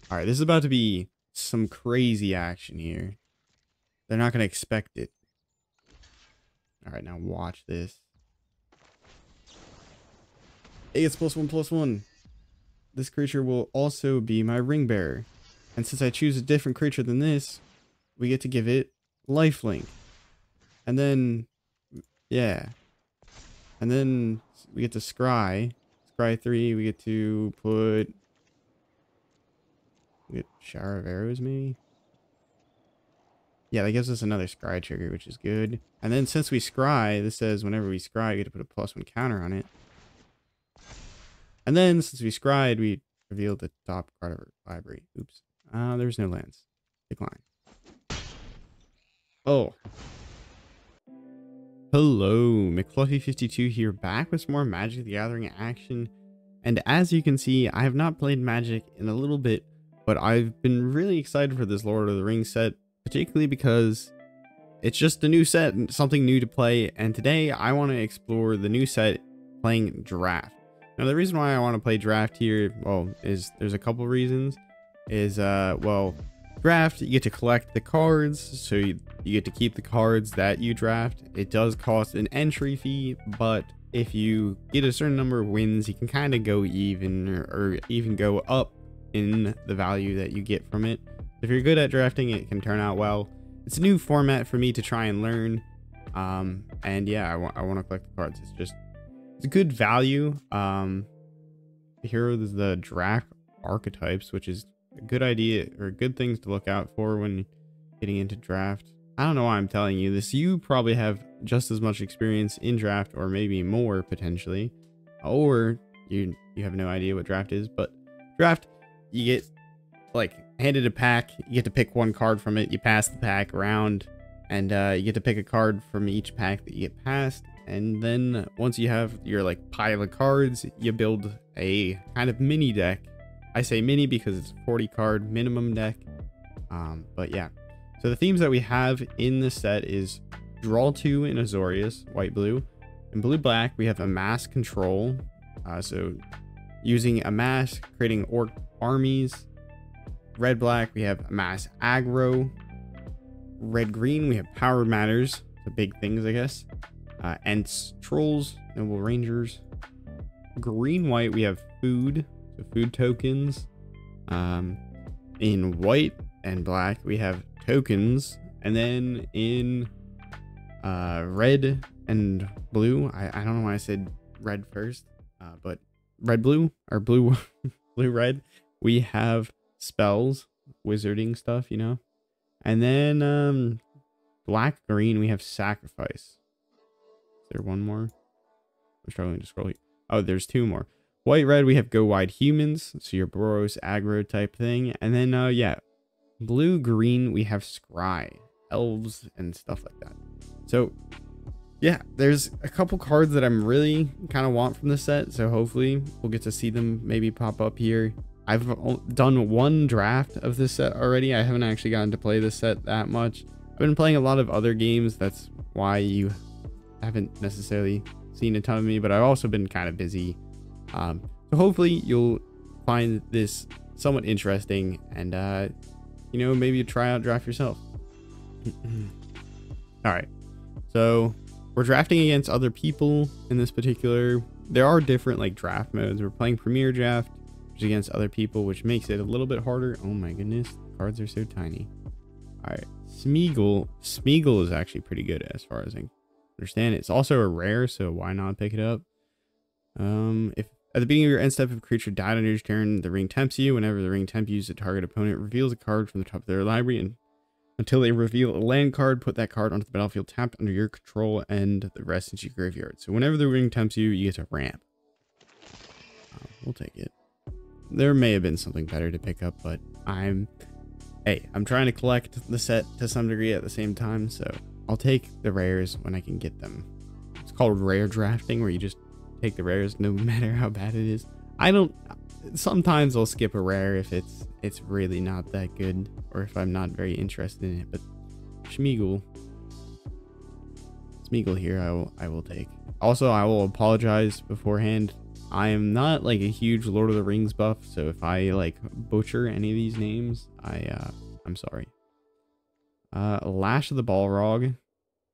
All right, this is about to be some crazy action here. They're not going to expect it. All right, now watch this. Hey, it's +1/+1. This creature will also be my ring bearer. And since I choose a different creature than this, we get to give it lifelink. And then, yeah. And then we get to scry. Scry 3, we get to put... We get shower of arrows, maybe? Yeah, that gives us another scry trigger, which is good. And then since we scry, this says whenever we scry, you get to put a +1 counter on it. And then since we scried, we revealed the top card of our library. Oops. There's no lands. Decline. Oh. Hello, McFluffy52 here, back with some more Magic the Gathering action. And as you can see, I have not played Magic in a little bit, but I've been really excited for this Lord of the Rings set, particularly because it's just a new set and something new to play. And today I want to explore the new set playing Draft. Now, the reason why I want to play Draft here, well, is there's a couple reasons. Well, Draft, you get to collect the cards, so you get to keep the cards that you draft. It does cost an entry fee, but if you get a certain number of wins, you can kind of go even or even go up in the value that you get from it. If you're good at drafting, it can turn out well. It's a new format for me to try and learn. And yeah, I want to collect the cards. It's a good value. Here is the draft archetypes, which is a good idea or good things to look out for when getting into draft. I don't know why I'm telling you this. You probably have just as much experience in draft, or maybe more potentially, or you have no idea what draft is. But draft, you get like handed a pack, you get to pick one card from it, you pass the pack around, and you get to pick a card from each pack that you get passed. And then once you have your like pile of cards, you build a kind of mini deck. I say mini because it's a 40 card minimum deck. But yeah, so the themes that we have in this set is draw 2 in Azorius, white blue. In blue black, we have amass control. So using amass, creating orc armies. Red black, we have amass aggro. Red green, we have power matters, the big things, I guess. Ents, trolls, noble rangers. Green white, we have food, so food tokens. In white and black, we have tokens. And then in red and blue, I don't know why I said red first, but red blue or blue blue red, we have spells, wizarding stuff, you know. And then black green, we have sacrifice. Is there one more? I'm struggling to scroll here. Oh, there's two more. White red, we have go wide humans, so your Boros aggro type thing. And then yeah, blue green, we have scry, elves and stuff like that. So yeah, there's a couple cards that I'm really kind of want from the set, so hopefully we'll get to see them maybe pop up here. I've done one draft of this set already. I haven't actually gotten to play this set that much. I've been playing a lot of other games. That's why you haven't necessarily seen a ton of me, but I've also been kind of busy. So hopefully you'll find this somewhat interesting and, you know, maybe try out draft yourself. All right. So we're drafting against other people in this particular. There are different like draft modes. We're playing Premier Draft, which is against other people, which makes it a little bit harder. Oh my goodness, the cards are so tiny. All right, Smeagol. Smeagol is actually pretty good as far as I understand. It's also a rare, so why not pick it up? If at the beginning of your end step, if a creature died on your turn, the ring tempts you. Whenever the ring tempt you, the target opponent reveals a card from the top of their library, and until they reveal a land card, put that card onto the battlefield tapped under your control and the rest into your graveyard. So whenever the ring tempts you, you get to ramp. We'll take it. There may have been something better to pick up, but I'm trying to collect the set to some degree at the same time, so I'll take the rares when I can get them. It's called rare drafting, where you just take the rares no matter how bad it is. Sometimes I'll skip a rare if it's really not that good, or if I'm not very interested in it. But Smeagol here I will take. Also, I will apologize beforehand. I am not like a huge Lord of the Rings buff, so if I like butcher any of these names, I'm sorry. Lash of the Balrog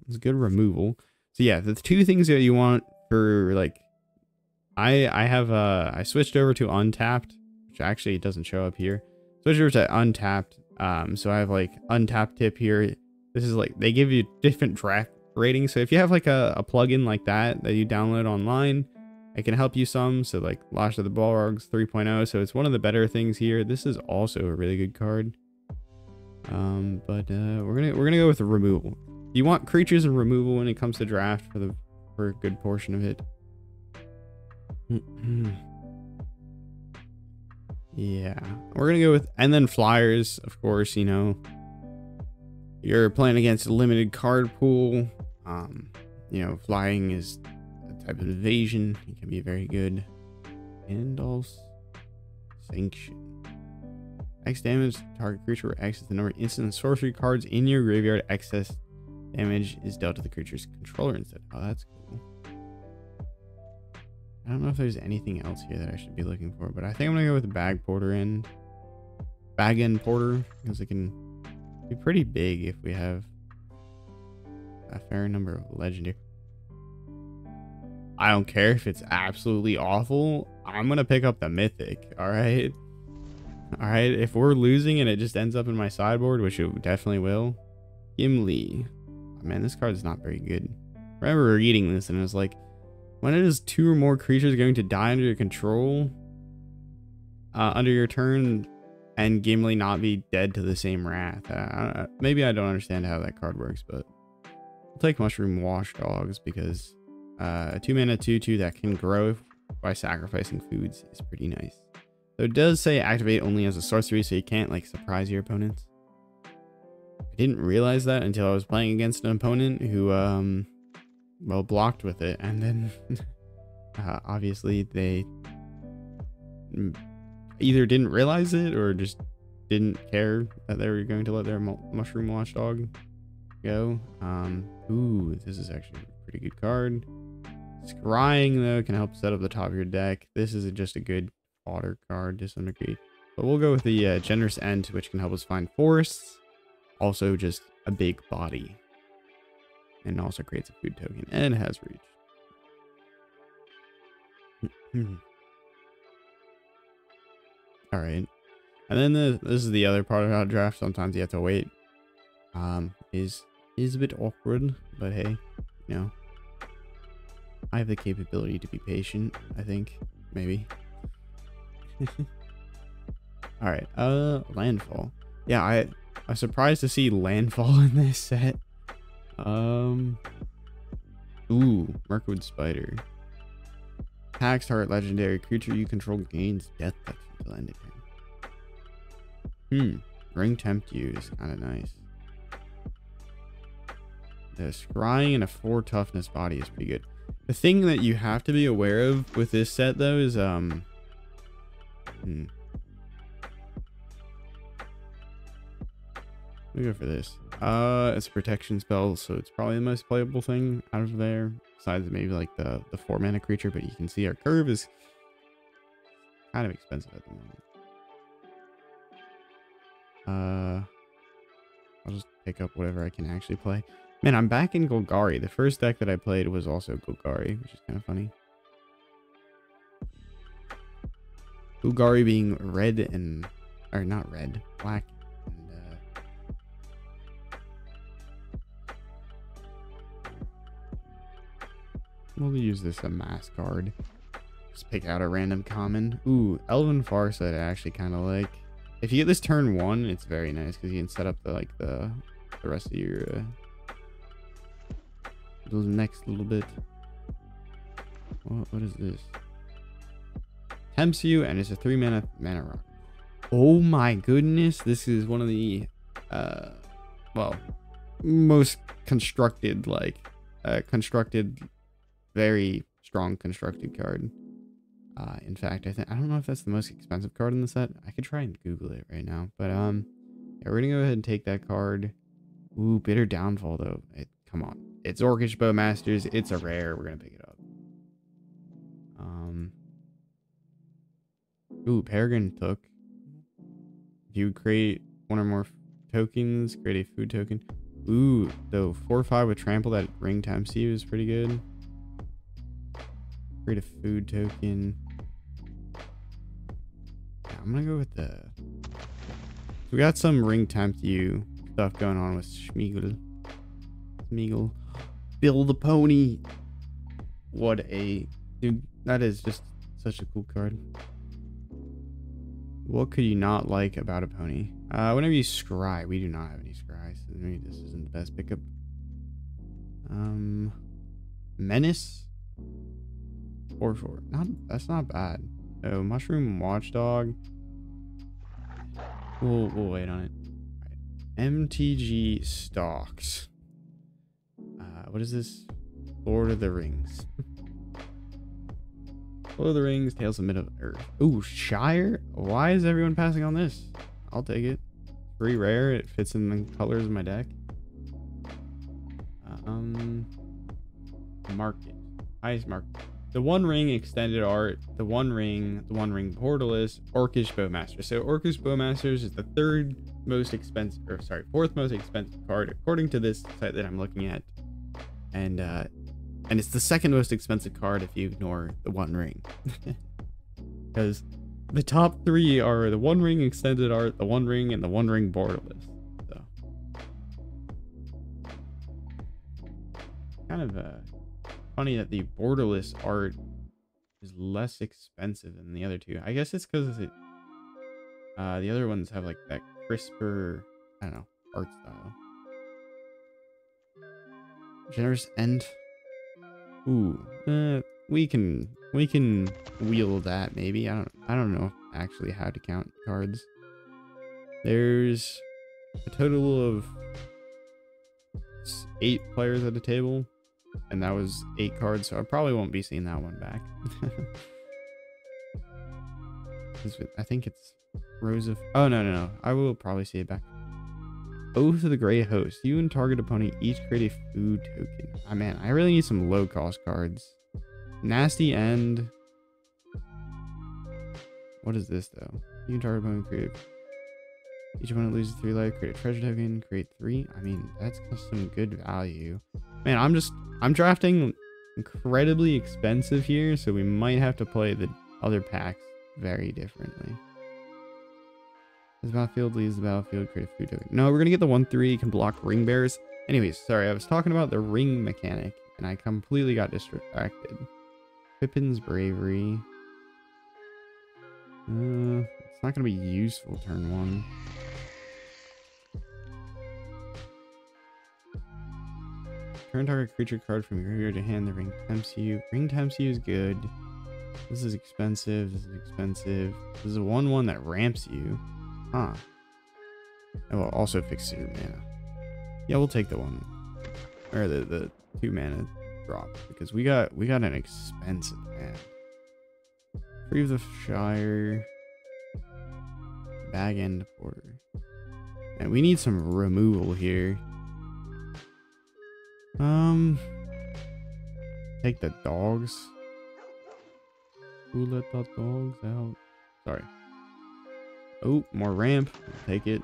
is good removal. So yeah, the two things that you want for like, I switched over to Untapped, which actually doesn't show up here. Switched over to Untapped. So I have like Untapped tip here. This is like, they give you different draft ratings. So if you have like a plugin like that you download online, it can help you some. So like Lash of the Balrogs 3.0. So it's one of the better things here. This is also a really good card. But we're gonna go with the removal. You want creatures and removal when it comes to draft for a good portion of it. Yeah, we're gonna go with, and then flyers, of course. You know, you're playing against a limited card pool. You know, flying is a type of evasion. It can be very good. And also sanction. X damage target creature where X is the number of instant and sorcery cards in your graveyard. Excess damage is dealt to the creature's controller instead. Oh, that's cool. I don't know if there's anything else here that I should be looking for, but I think I'm gonna go with the bag end porter, because it can be pretty big if we have a fair number of legendary. I don't care if it's absolutely awful. I'm gonna pick up the mythic. All right. If we're losing and it just ends up in my sideboard, which it definitely will. Gimli. Oh, man, this card is not very good. I remember reading this and it was like, when it is 2 or more creatures going to die under your control, under your turn, and Gimli not be dead to the same wrath. Maybe I don't understand how that card works, but I'll take Mushroom Watchdogs because 2 mana 2/2 that can grow by sacrificing foods is pretty nice. So it does say activate only as a sorcery, so you can't like surprise your opponents. I didn't realize that until I was playing against an opponent who well, blocked with it, and then obviously they either didn't realize it or just didn't care that they were going to let their Mushroom Watchdog go. Ooh, this is actually a pretty good card. Scrying though can help set up the top of your deck. This is just a good fodder card to some degree, but we'll go with the Generous End, which can help us find forests. Also just a big body, and also creates a food token, and has reach. All right, and then this is the other part about draft. Sometimes you have to wait. Is a bit awkward, but hey, you know, I have the capability to be patient, I think, maybe. All right, landfall. Yeah, I was surprised to see landfall in this set. Ooh, Mirkwood Spider. Attacks target legendary creature you control gains death touch until end of turn. Ring Tempt You is kind of nice. The scrying and a 4 toughness body is pretty good. The thing that you have to be aware of with this set though is we go for this. It's a protection spell, so it's probably the most playable thing out of there, besides maybe like the 4 mana creature, but you can see our curve is kind of expensive at the moment. I'll just pick up whatever I can actually play. Man, I'm back in Golgari. The first deck that I played was also Golgari, which is kind of funny. Golgari being red and, or not red, black. We'll use this Amass card. Just pick out a random common. Ooh, Elven Farsight I actually kind of like. If you get this turn 1, it's very nice because you can set up the rest of your next little bit. What is this? Tempts you, and it's a 3 mana rock. Oh my goodness, this is one of the well, most constructed, like very strong constructed card. In fact, I don't know if that's the most expensive card in the set. I could try and Google it right now, but yeah, we're gonna go ahead and take that card. Ooh, Bitter Downfall though. Come on, it's Orcish Bowmasters. It's a rare. We're gonna pick it up. Ooh, Peregrine took. If you create one or more tokens, create a food token. Ooh, the 4/5 with trample that ring tempts you is pretty good. Create a food token. Yeah, I'm gonna go with the. We got some ring tempt you stuff going on with Schmeagle. Bill the pony. What a dude. That is just such a cool card. What could you not like about a pony? Whenever you scry, we do not have any scry, so maybe this isn't the best pickup. Menace. 4/4. That's not bad. Oh, Mushroom Watchdog. We'll wait on it. All right. MTG Stocks. What is this? Lord of the Rings. Lord of the Rings, Tales of Middle-earth. Ooh, Shire? Why is everyone passing on this? I'll take it. Pretty rare. It fits in the colors of my deck. Market. Highest market. The One Ring extended art. The One Ring Portalist. Orcish Bowmaster. So Orcish Bowmasters is the fourth most expensive card according to this site that I'm looking at. And it's the second most expensive card if you ignore the One Ring. Because the top three are the One Ring extended art, the One Ring, and the One Ring borderless. So kind of funny that the borderless art is less expensive than the other two. I guess it's because the other ones have like that crisper, I don't know, art style. Generous end. Ooh, we can wheel that maybe. I don't know actually how to count cards. There's a total of 8 players at the table, and that was 8 cards, so I probably won't be seeing that one back. I think it's Rose of. Oh no! I will probably see it back. Oath of the Grey Host. You and target opponent each create a food token. Ah, man, I really need some low cost cards. Nasty End. What is this though? You and target opponent create. Each opponent loses 3 life. Create a treasure token. Create 3. I mean, that's some good value. Man, I'm drafting incredibly expensive here, so we might have to play the other packs very differently. This battlefield leaves the battlefield, create a food token. No, we're gonna get the 1/3, can block ring bears. Anyways, sorry, I was talking about the ring mechanic and I completely got distracted. Pippin's Bravery. It's not gonna be useful turn 1. Turn target creature card from your graveyard to hand. The ring tempts you. Ring tempts you is good. This is expensive. This is expensive. This is a 1/1 that ramps you. Huh. It will also fix your mana. Yeah, we'll take the 1 or the 2 mana drop because we got an expensive man. Free of the Shire. Bag End Porter. And we need some removal here. Take the dogs. Who let the dogs out? Sorry. Oh, more ramp. I'll take it.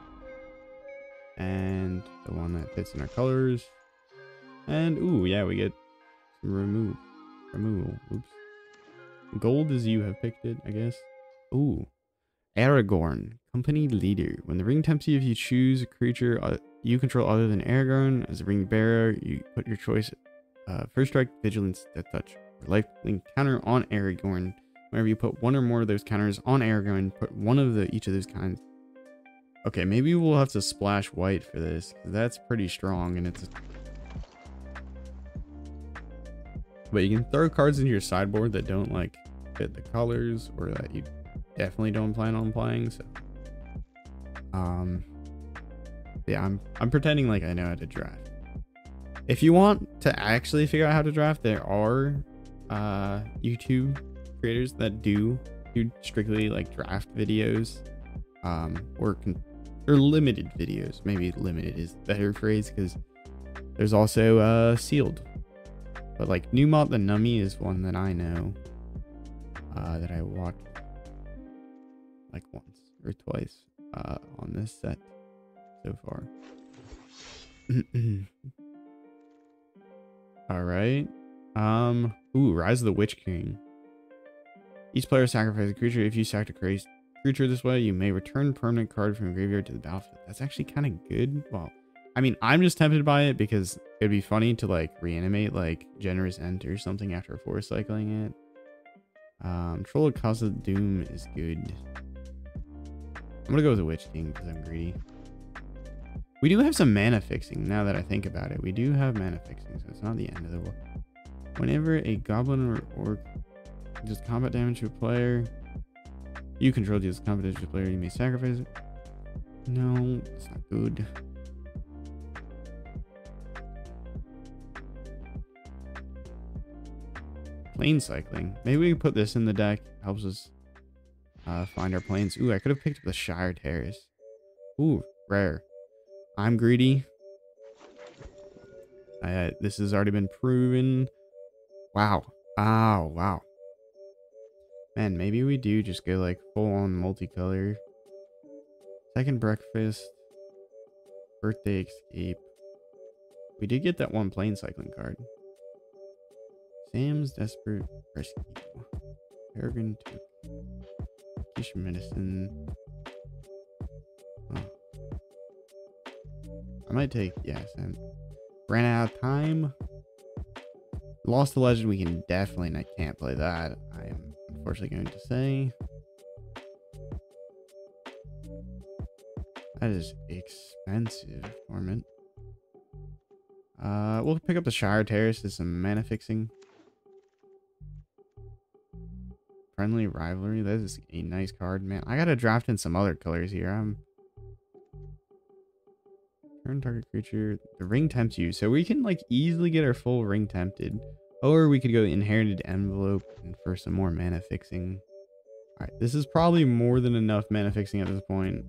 And the one that fits in our colors. And ooh, yeah, we get some removal. Oops. Gold as you have picked it, I guess. Ooh. Aragorn, company leader. When the ring tempts you, if you choose a creature you control other than Aragorn as a ring bearer, you put your choice. First strike, vigilance, death touch, or life link counter on Aragorn. Whenever you put one or more of those counters on Aragorn, put one of each of those kinds. Okay, maybe we'll have to splash white for this. That's pretty strong, and it's. But you can throw cards into your sideboard that don't like fit the colors, or that you definitely don't plan on playing. So, yeah, I'm pretending like I know how to draft. If you want to actually figure out how to draft, there are YouTube creators that do strictly like draft videos, or limited videos. Maybe limited is the better phrase, because there's also sealed. But like Numot the Nummy is one that I know, that I watch. like once or twice on this set so far. All right. Ooh, Rise of the Witch King. Each player sacrifices a creature. If you sack a creature this way, you may return permanent card from your graveyard to the battlefield. That's actually kind of good. Well, I mean, I'm just tempted by it because it'd be funny to like reanimate like Generous End or something after force cycling it. Troll of Conceded Doom is good. I'm gonna go with the Witch King because I'm greedy. We do have some mana fixing now that I think about it. We do have mana fixing, so it's not the end of the world. Whenever a goblin or orc does combat damage to a player, you control deals combat damage to a player, you may sacrifice it. No, it's not good. Plane cycling. Maybe we can put this in the deck. Helps us find our planes. Ooh, I could have picked up the Shire Terrace. Ooh, rare. I'm greedy. This has already been proven. Wow. Oh, wow. Man, maybe we do just go like full on multicolor. Second Breakfast. Birthday Escape. We did get that one plane cycling card. Sam's Desperate Rescue. Peregrine Took. Vacation Medicine. Oh. I might take, yeah, Sam. Ran out of time. Lost the Legend, we can definitely, I can't play that. I am unfortunately going to say. That is expensive, Torment. We'll pick up the Shire Terrace as some mana fixing. Friendly Rivalry, that is a nice card, man. I gotta draft in some other colors here. Turn target creature. The ring tempts you, so we can like easily get our full ring tempted, or we could go Inherited Envelope and for some more mana fixing. All right, this is probably more than enough mana fixing at this point.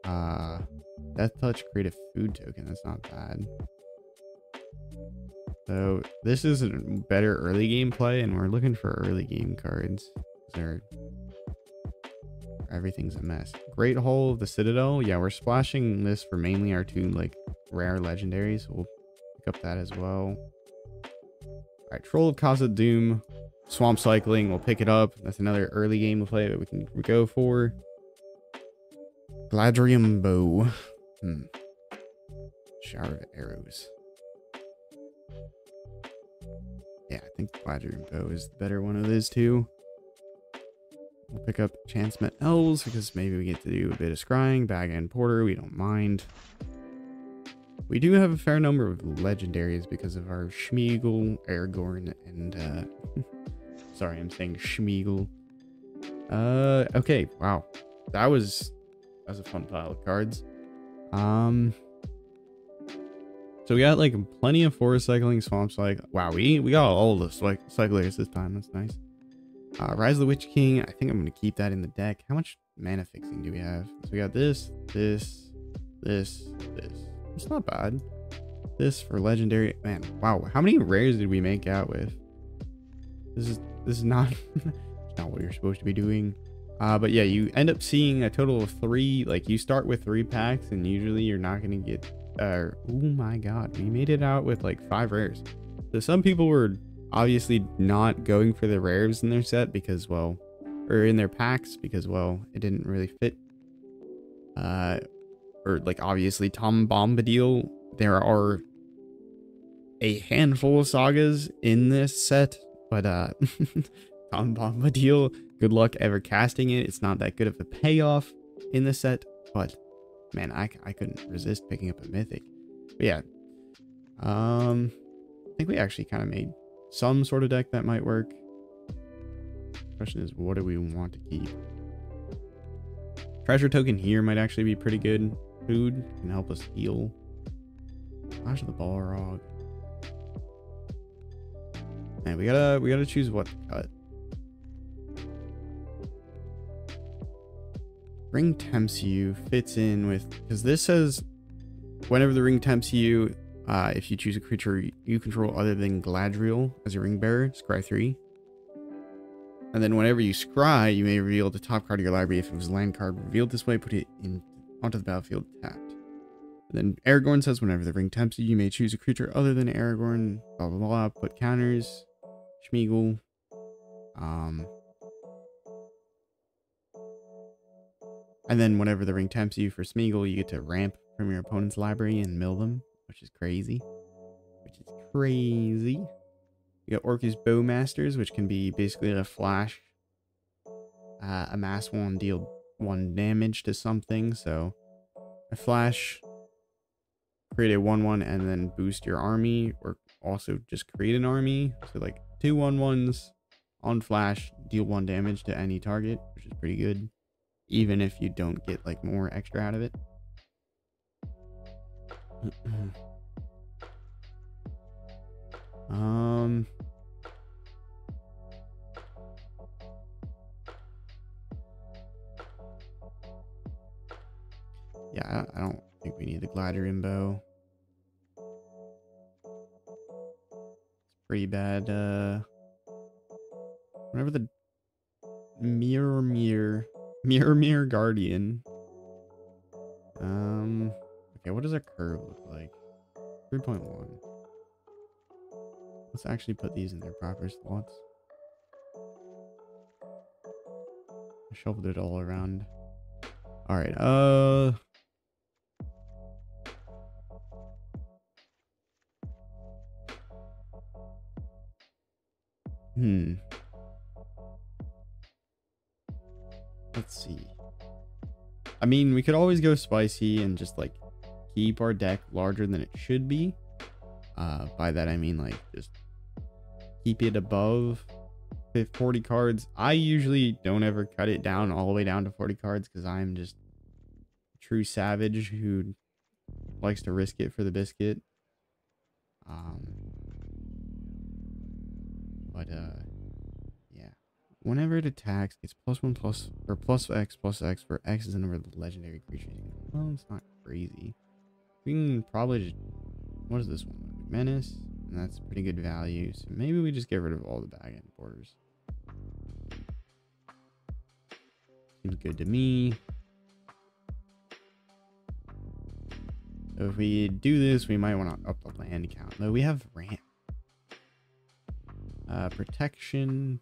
Death Touch, create a food token. That's not bad. So this is a better early game play, and we're looking for early game cards. Everything's a mess. Great Hole of the Citadel. Yeah, we're splashing this for mainly our two like rare legendaries. So we'll pick up that as well. All right, Troll of Conceded Doom. Swamp Cycling. We'll pick it up. That's another early game play that we can go for. Gladrium Bow. Shower of Arrows. Yeah, I think Gladrium Bow is the better one of those two. We'll pick up Chancemet Elves because maybe we get to do a bit of scrying. Bag and Porter, we don't mind. We do have a fair number of legendaries because of our Schmeagol, Aragorn, and sorry, I'm saying Schmeagol. Okay, wow. That was a fun pile of cards. So we got like plenty of forest cycling, swamp cycling. Wow, we got all the cyclers this time. That's nice. Rise of the Witch King. I think I'm going to keep that in the deck. How much mana fixing do we have? So we got this. It's not bad. This for legendary. Man, wow. How many rares did we make out with? This is not not what you're supposed to be doing. But yeah, you end up seeing a total of 3. Like you start with 3 packs, and usually you're not going to get. Oh my god, we made it out with like 5 rares. So some people were obviously not going for the rares in their set because, well, or in their packs because, well, it didn't really fit. Or like obviously Tom Bombadil, there are a handful of sagas in this set, but Tom Bombadil, good luck ever casting it. It's not that good of a payoff in the set, but man, I couldn't resist picking up a mythic. But yeah, I think we actually kind of made some sort of deck that might work. Question is, what do we want to keep? Treasure token here might actually be pretty good. Food can help us heal. Flash of the Balrog. Man, we gotta choose what to cut. Ring tempts you fits in with, because this says whenever the ring tempts you, if you choose a creature you control other than Gladriel as your ring bearer, scry 3. And then whenever you scry, you may reveal the top card of your library. If it was a land card revealed this way, put it in onto the battlefield tapped. And then Aragorn says, whenever the ring tempts you, you may choose a creature other than Aragorn, blah, blah, blah, put counters, Schmeagle. And then whenever the ring tempts you for Smeagol, you get to ramp from your opponent's library and mill them, which is crazy. You got Orcus Bowmasters, which can be basically a flash, amass one, deal 1 damage to something. So a flash, create a 1/1, and then boost your army, or also just create an army. So like 2 1/1s on flash, deal 1 damage to any target, which is pretty good, even if you don't get like more extra out of it. Yeah, I don't think we need the glider imbo. It's pretty bad. Whenever the mirror guardian. Okay, what does our curve look like? 3.1. Let's actually put these in their proper slots. I shuffled it all around. All right. Let's see. I mean, we could always go spicy and just like keep our deck larger than it should be. By that I mean like just keep it above 40 cards. I usually don't ever cut it down all the way down to 40 cards because I'm just a true savage who likes to risk it for the biscuit. Yeah. Whenever it attacks, it's +1+ or +X for X is the number of the legendary creatures. Well, it's not crazy. We can probably just, what is this one? Menace, and that's pretty good value. So maybe we just get rid of all the back end borders. Seems good to me. So if we do this, we might want to up the land count. Though we have ramp. Protection.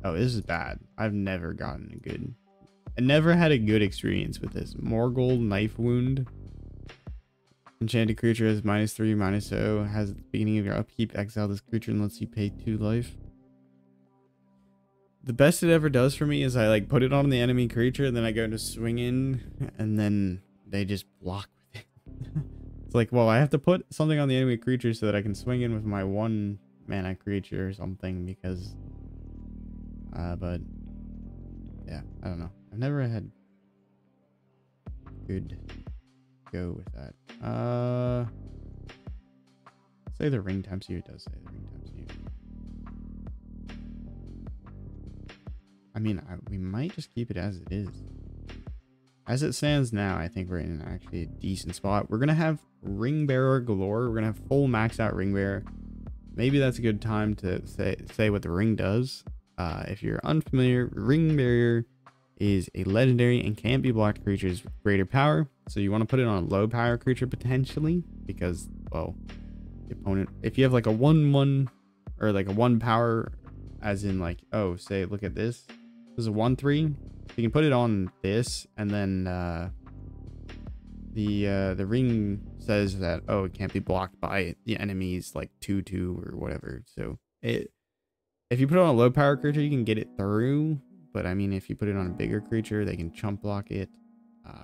Oh, this is bad. I've never gotten a good... I never had a good experience with this. Morgul Knife Wound. Enchanted creature has -3/-0. Has at the beginning of your upkeep, exile this creature and lets you pay 2 life. The best it ever does for me is I like put it on the enemy creature and then I go to swing in and then they just block with it. It's like, well, I have to put something on the enemy creature so that I can swing in with my 1 mana creature or something because but yeah, I don't know. I've never had good go with that. Say the ring tempts you. It does say the ring tempts you. I mean, we might just keep it as it is. As it stands now, I think we're in actually a decent spot. We're gonna have ring bearer galore. We're gonna have full max out ring bearer. Maybe that's a good time to say what the ring does. If you're unfamiliar, ring bearer is a legendary and can't be blocked creatures with greater power. So you want to put it on a low power creature potentially because, well, the opponent, if you have like a 1/1 or like a 1 power, as in like, oh, say, look at this. This is a 1/3. You can put it on this, and then the ring says that, oh, it can't be blocked by the enemy's like 2/2 or whatever. So if you put it on a low power creature, you can get it through. But I mean, if you put it on a bigger creature, they can chump block it,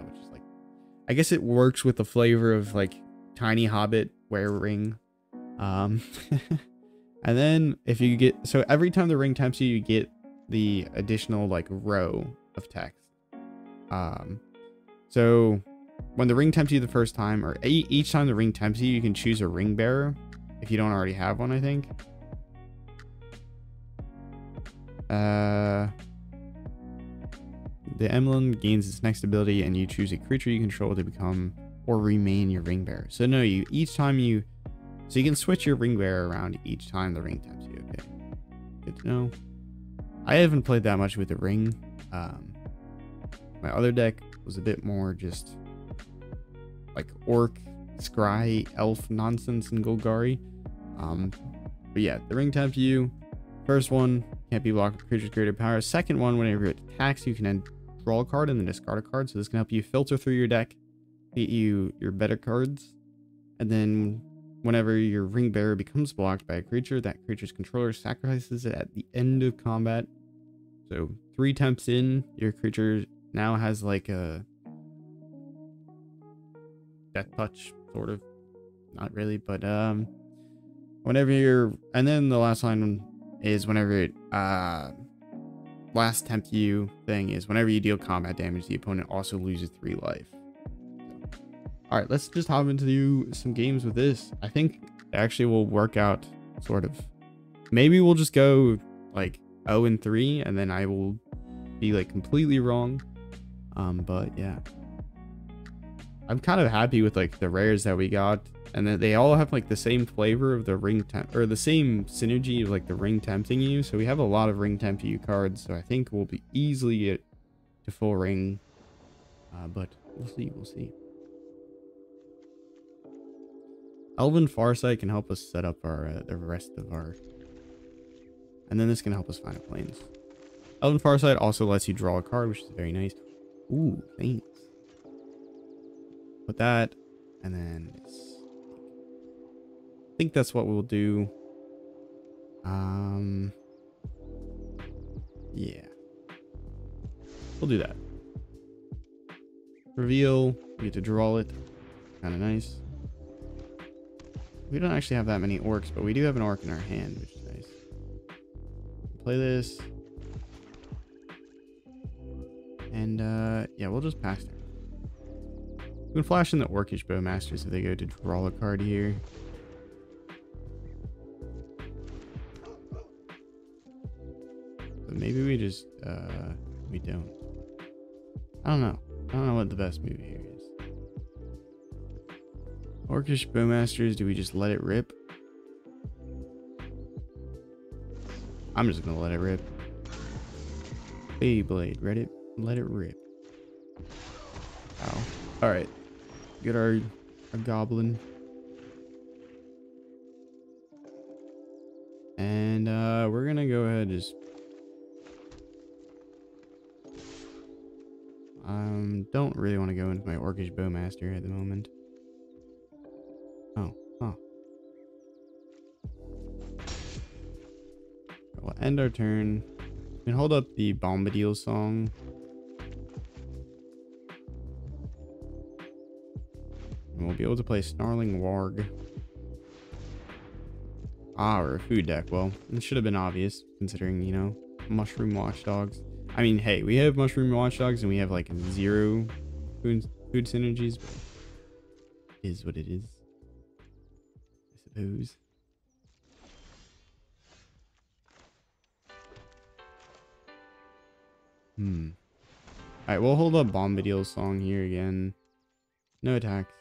which is like, I guess it works with the flavor of like Tiny Hobbit Wear Ring. And then if you get, so every time the ring tempts you, you get the additional like row of text. So when the ring tempts you the first time, or each time the ring tempts you, you can choose a ring bearer if you don't already have one, I think. The emblem gains its next ability and you choose a creature you control to become or remain your ring bearer. So no, each time you can switch your ring bearer around each time the ring tempts you. Okay, good to know. I haven't played that much with the ring. My other deck was a bit more just like orc, scry, elf nonsense, and Golgari. But yeah, the ring taps you. First one, can't be blocked with creature's greater power. Second one, whenever it attacks, you can then draw a card and then discard a card. So this can help you filter through your deck, get you your better cards. And then whenever your ring bearer becomes blocked by a creature, that creature's controller sacrifices it at the end of combat. So 3 temps in, your creature now has like a death touch, sort of. Not really, but whenever you're, and then the last line is whenever it last tempt you thing is whenever you deal combat damage, the opponent also loses 3 life. All right, let's just hop into some games with this. I think it actually will work out, sort of. Maybe we'll just go like 0-3 and then I will be like completely wrong. But yeah, I'm kind of happy with like the rares that we got, and then they all have like the same flavor of the ring temp, or the same synergy of like the ring tempting you. So we have a lot of ring tempt you cards, so I think we'll be easily get to full ring, but we'll see. Elven Farsight can help us set up our the rest of our, and then this can help us find a plains. Elven Farsight also lets you draw a card, which is very nice. Ooh, thanks. Put that, and then it's, I think that's what we'll do. Yeah, we'll do that. Reveal, we get to draw it, kind of nice. We don't actually have that many orcs, but we do have an orc in our hand, which is nice. Play this. And yeah, we'll just pass it. We can flash in the Orcish Bowmasters if they go to draw a card here. But maybe we just we don't. I don't know what the best move here is. Orcish Bowmasters, do we just let it rip? I'm just gonna let it rip. Beyblade, let it rip. Ow. Alright. Get our goblin. And we're gonna go ahead and just don't really want to go into my Orcish Bowmaster at the moment. Oh, huh. We'll end our turn. We can hold up the Bombadil song. And we'll be able to play Snarling Warg. Ah, or a food deck. Well, it should have been obvious, considering, you know, Mushroom Watchdogs. I mean, hey, we have Mushroom Watchdogs and we have like 0 food synergies, but it is what it is, I suppose. Alright, we'll hold up Bombadil's song here again. No attacks.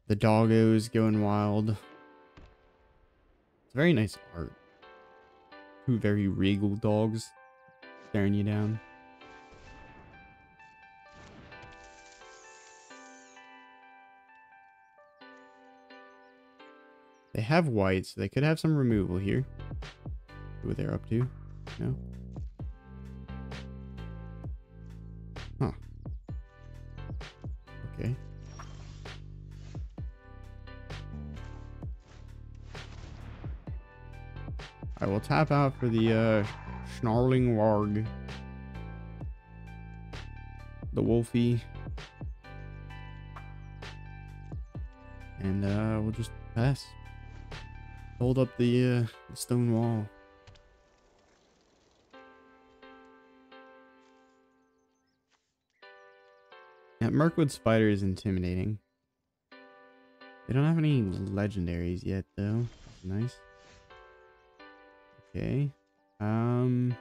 The doggo's going wild. It's very nice art. 2 very regal dogs staring you down. They have white, so they could have some removal here. See what they're up to. No? Huh. Okay. I will tap out for the Snarling Warg. The Wolfie. And we'll just pass. Hold up the stone wall. Yeah, Mirkwood Spider is intimidating. They don't have any legendaries yet, though. That's nice. Okay. Man,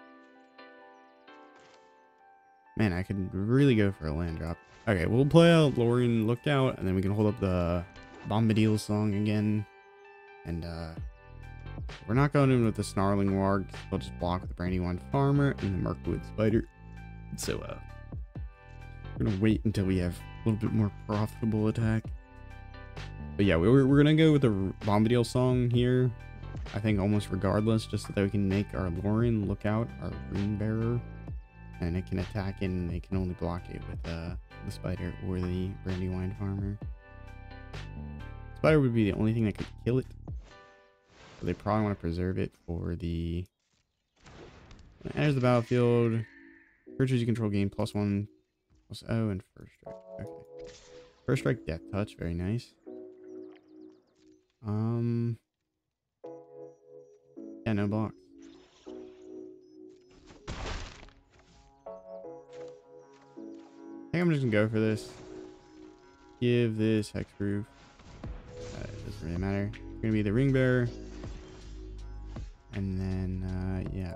I could really go for a land drop. Okay, we'll play out Lorien Lookout, and then we can hold up the Bombadil song again. And We're not going in with the Snarling Warg. We'll just block with the Brandywine Farmer and the Mirkwood Spider. So, we're gonna wait until we have a little bit more profitable attack. But yeah, we're gonna go with the Bombadil song here. I think almost regardless, just so that we can make our Lauren Lookout our Ring Bearer, and it can attack it, and they can only block it with the Spider or the Brandywine Farmer. Spider would be the only thing that could kill it. So they probably want to preserve it for the... When it enters the battlefield, creatures you control gain +1/+0 and first strike. Okay. First strike, Death Touch, very nice. Yeah, no blocks. I think I'm just gonna go for this. Give this hexproof. It doesn't really matter. It's gonna be the Ring Bearer. And then, yeah.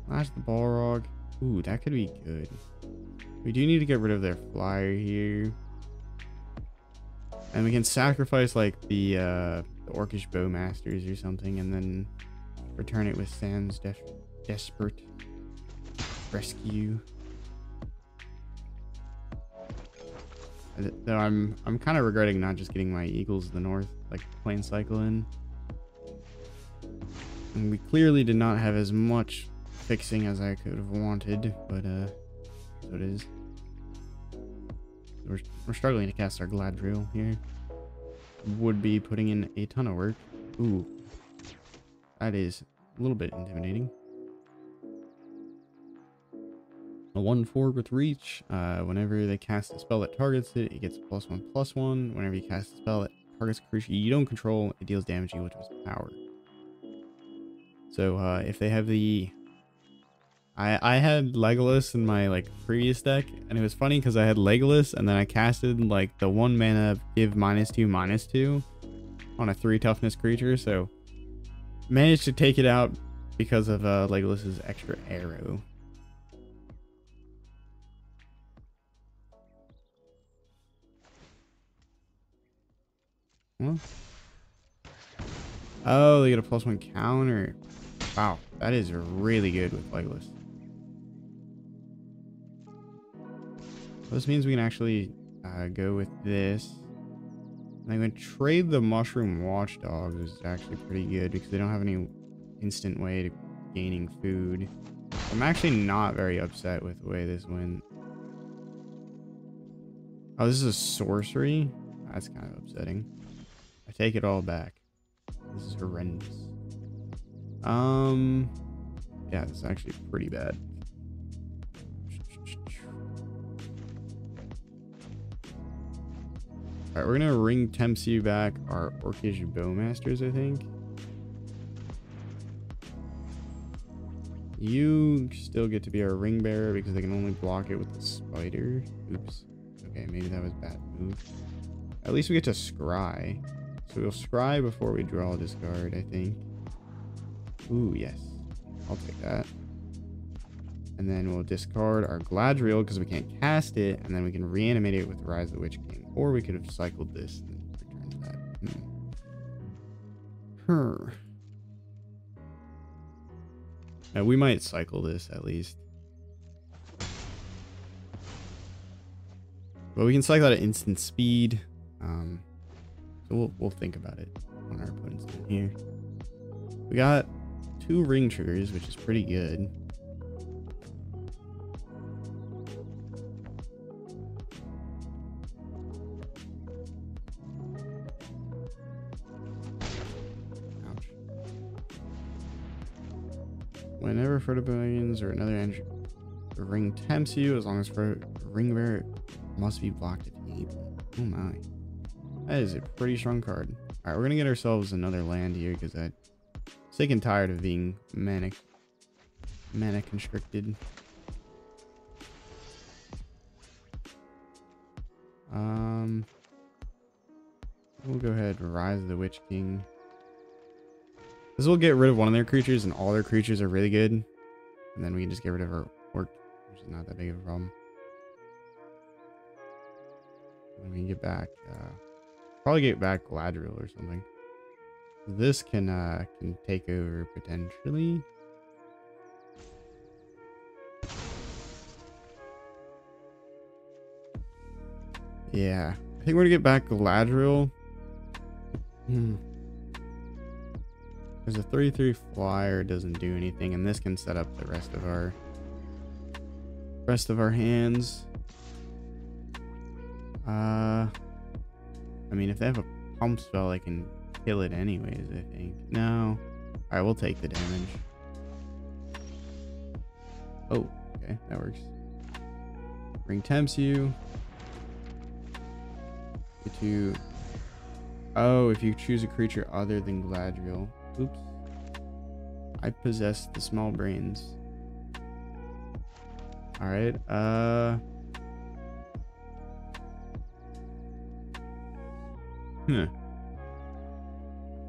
Flash the Balrog. Ooh, that could be good. We do need to get rid of their flyer here. And we can sacrifice like the Orcish Bowmasters or something, and then return it with Sam's Desperate Rescue. Though I'm kind of regretting not just getting my Eagles of the North, like Plane Cycle in. And we clearly did not have as much fixing as I could have wanted, but so it is. We're struggling to cast our Gladriel here. Would be putting in a ton of work. Ooh, that is a little bit intimidating. A 1/4 with reach. Whenever they cast a spell that targets it, it gets +1/+1. Whenever you cast a spell that targets a creature you don't control, it deals damage equal to its power. So if they have the... I had Legolas in my like previous deck, and it was funny because I had Legolas and then I casted like the 1 mana give -2/2 on a 3 toughness creature, so managed to take it out because of Legolas's extra arrow. Well, oh, they get a +1 counter. Wow, that is really good with Legolas. This means we can actually go with this. And I'm going to trade the Mushroom Watchdogs, which is actually pretty good because they don't have any instant way to gaining food. I'm actually not very upset with the way this went. Oh, this is a sorcery? That's kind of upsetting. I take it all back. This is horrendous. Yeah, this is actually pretty bad. Alright, we're gonna ring Temps you back our Orcish Bowmasters, I think. You still get to be our Ring Bearer because they can only block it with the Spider. Oops. Okay, maybe that was a bad move. At least we get to scry. So we'll scry before we draw a discard, I think. Ooh, yes. I'll take that. And then we'll discard our Gladriel because we can't cast it, and then we can reanimate it with Rise of the Witch King. Or we could have cycled this and returned that. We might cycle this at least. But we can cycle at instant speed. So we'll think about it when our opponent's in here. We got 2 ring triggers, which is pretty good. Ouch. Whenever Photobanians or another engine ring tempts you, as long as for Ring Bearer must be blocked if able. Oh my. That is a pretty strong card. Alright, we're gonna get ourselves another land here because I'm sick and tired of being mana constricted. We'll go ahead and Rise of the Witch King. This will get rid of one of their creatures, and all their creatures are really good. And then we can just get rid of our Orc, which is not that big of a problem. And we can get back Probably get back Gladriel or something. This can take over potentially. Yeah, I think we're gonna get back Gladriel. There's a 3/3 flyer, doesn't do anything, and this can set up the rest of our hands. I mean, if they have a pump spell, I can kill it anyways, I think. No. Alright, we'll take the damage. Oh, okay, that works. Ring tempts you. Oh, if you choose a creature other than Gladriel. Oops. I possess the small brains. Alright, I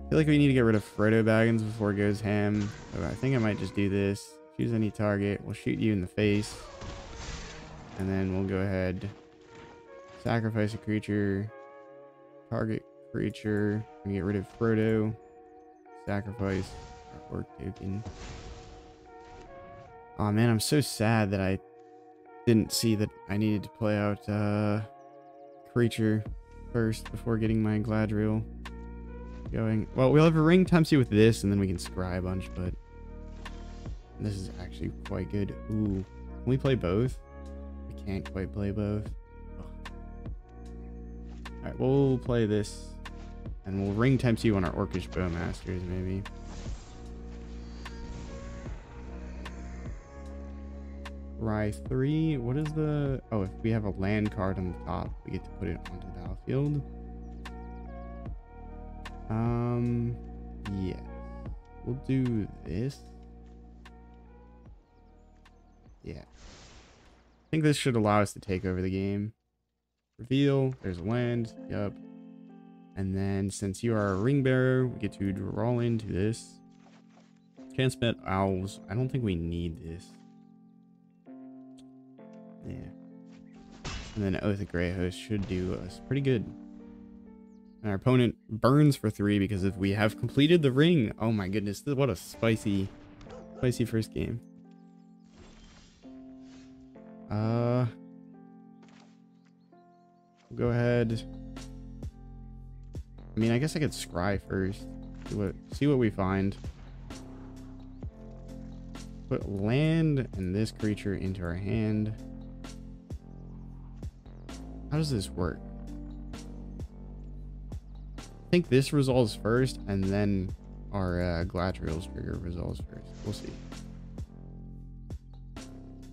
feel like we need to get rid of Frodo Baggins before it goes ham. So I think I might just do this. Choose any target. We'll shoot you in the face. And then we'll go ahead. Sacrifice a creature. Target creature. We get rid of Frodo. Sacrifice our orc token. Oh man, I'm so sad that I didn't see that I needed to play out creature first before getting my Gladriel going. Well, we'll have a ring tempts you with this, and then we can scry a bunch, but this is actually quite good. Ooh, can we play both? We can't quite play both. Alright, we'll play this, and we'll ring tempts you on our Orcish Bowmasters, maybe. Rye 3, what is the... Oh, if we have a land card on the top, we get to put it onto the battlefield. Yeah. We'll do this. Yeah. I think this should allow us to take over the game. Reveal, there's a land, yup. And then, since you are a ring bearer, we get to draw into this. Can't spend owls. I don't think we need this. Yeah. And then Oath of Greyhost should do us pretty good. And our opponent burns for 3 because if we have completed the ring. Oh my goodness, what a spicy first game. We'll go ahead. I mean, I guess I could scry first. See what we find. Put land and this creature into our hand. How does this work? I think this resolves first, and then our Gladriel's trigger resolves first. We'll see.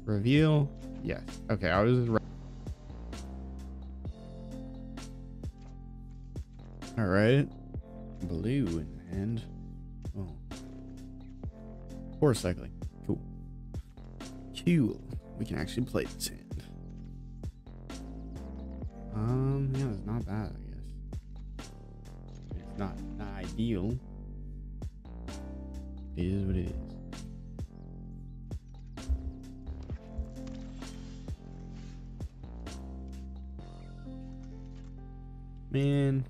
Reveal. Yes. Okay, I was right. Alright. Blue in the hand. Oh. Horse cycling. Cool. Cool. We can actually play this hand. Yeah, it's not bad, I guess. It's not ideal. It is what it is. Man,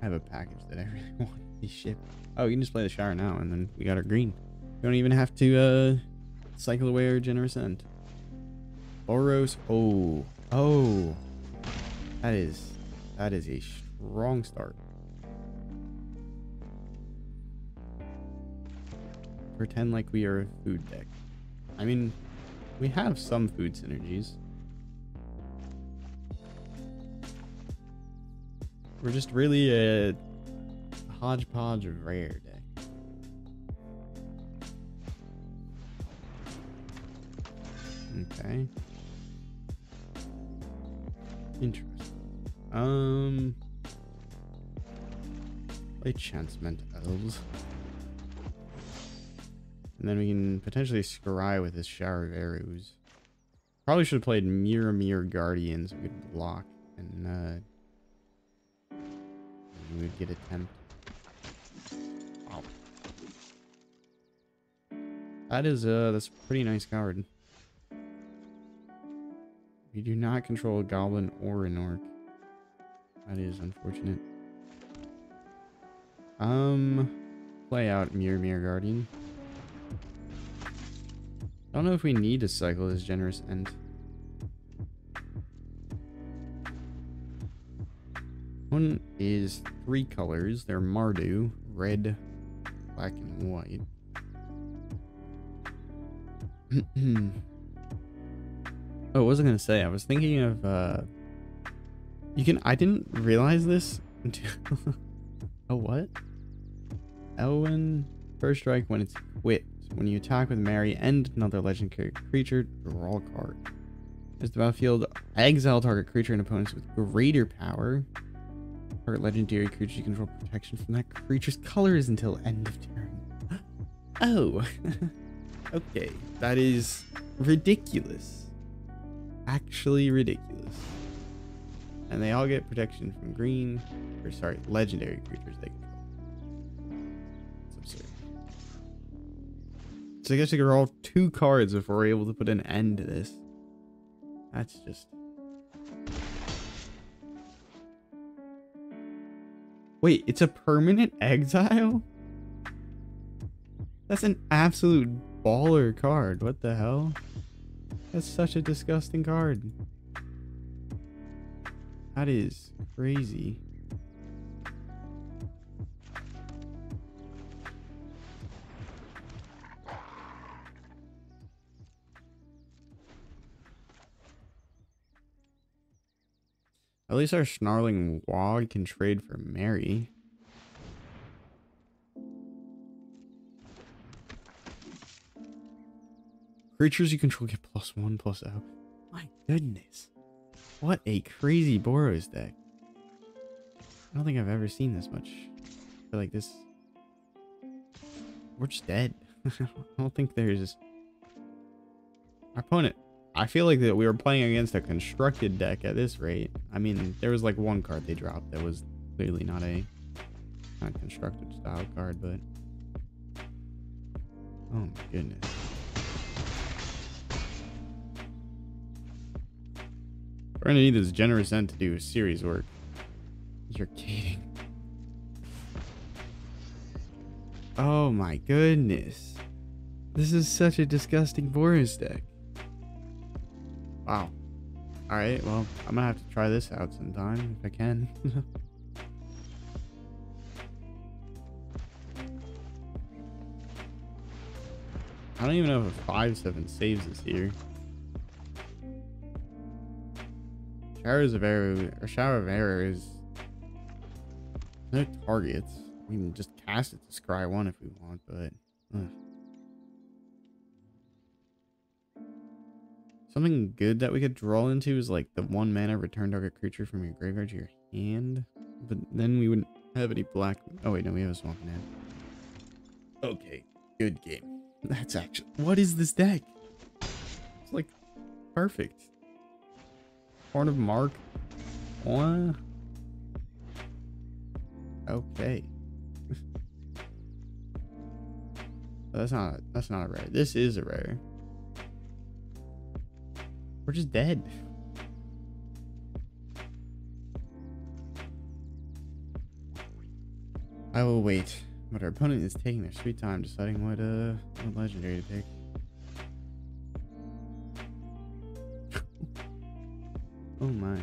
I have a package that I really want to be shipped. Oh, you can just play the shower now, and then we got our green. We don't even have to cycle away our generous end. Boros. Oh, that is a strong start. Pretend like we are a food deck. I mean, we have some food synergies. We're just really a hodgepodge of rare deck. Okay. Interesting. Play Chancement Elves. And then we can potentially scry with this Shower of Arrows. Probably should have played Mirror Guardians. We could block and we would get a tempt. Wow. That's a pretty nice card. We do not control a goblin or an orc. That is unfortunate. Play out Mirror Guardian. I don't know if we need to cycle this generous end. One is 3 colors. They're Mardu, red, black, and white. Oh, what was I gonna say? I was thinking of I didn't realize this until oh, what? Elwyn, first strike when it's equipped. When you attack with Mary and another legendary creature, draw a card. As the battlefield, exile target creature and opponents with greater power. Target legendary creature you control protection from that creature's colors until end of turn. Oh, okay. That is ridiculous. Actually ridiculous. And they all get protection from green, or sorry, legendary creatures they control. It's absurd. So I guess you could roll 2 cards before we're able to put an end to this. That's just... Wait, it's a permanent exile? That's an absolute baller card. What the hell? That's such a disgusting card. That is crazy. At least our snarling wog can trade for Mary. Creatures you control get +1/+0. My goodness. What a crazy Boros deck. I don't think I've ever seen this much. I feel like this... We're just dead. I don't think there's... Our opponent... I feel like that we were playing against a constructed deck at this rate. I mean, there was like 1 card they dropped that was clearly not a constructed style card, but... Oh my goodness. We're gonna need this generous end to do series work. You're kidding. Oh my goodness. This is such a disgusting Boros deck. Wow. Alright, well, I'm gonna have to try this out sometime if I can. I don't even know if a 5/7 saves us here. Shower of Error is no targets. We can just cast it to scry 1 if we want, but something good that we could draw into is like the 1 mana return target creature from your graveyard to your hand, but then we wouldn't have any black. Oh wait, no, we have a swamp land. Okay, good game. That's actually, what is this deck? It's like perfect. Horn of Mark. What? Okay. That's not a rare. This is a rare. We're just dead. I will wait, but our opponent is taking their sweet time deciding what legendary to pick. Oh my.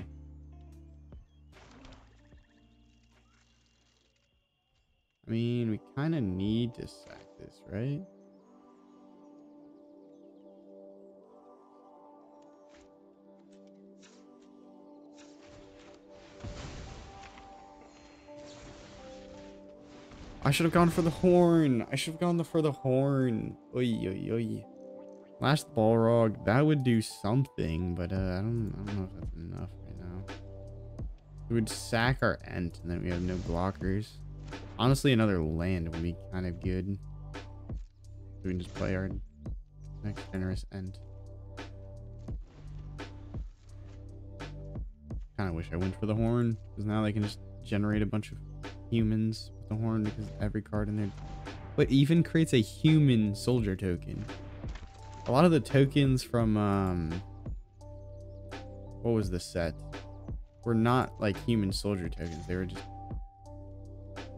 I mean, we kind of need to sack this, right? I should have gone for the horn. I should have gone for the horn. Oy, oy, oy. Last Balrog, that would do something, but I don't know if that's enough right now. We would sack our Ent, and then we have no blockers. Honestly, another land would be kind of good. We can just play our next generous Ent. Kind of wish I went for the horn, because now they can just generate a bunch of humans with the horn, because every card in there... But even creates a human soldier token. A lot of the tokens from what was the set were not like human soldier tokens. They were just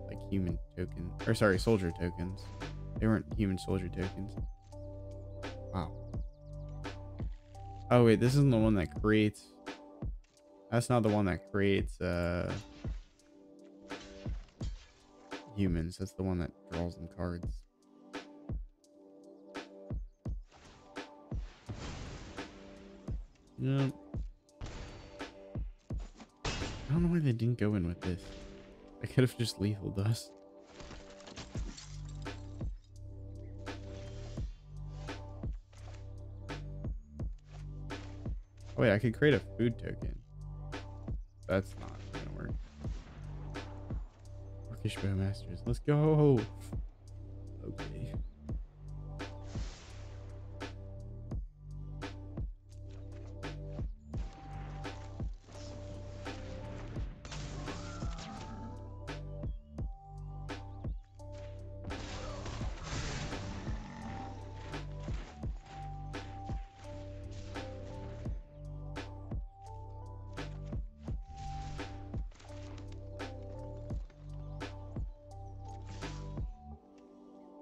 like human tokens. Or sorry, soldier tokens. They weren't human soldier tokens. Wow. Oh wait, this isn't the one that creates. That's not the one that creates humans. That's the one that draws them cards. Yep. I don't know why they didn't go in with this. I could have just lethaled us. Oh wait, I could create a food token. That's not gonna work. Orcish Bowmasters, let's go. Okay.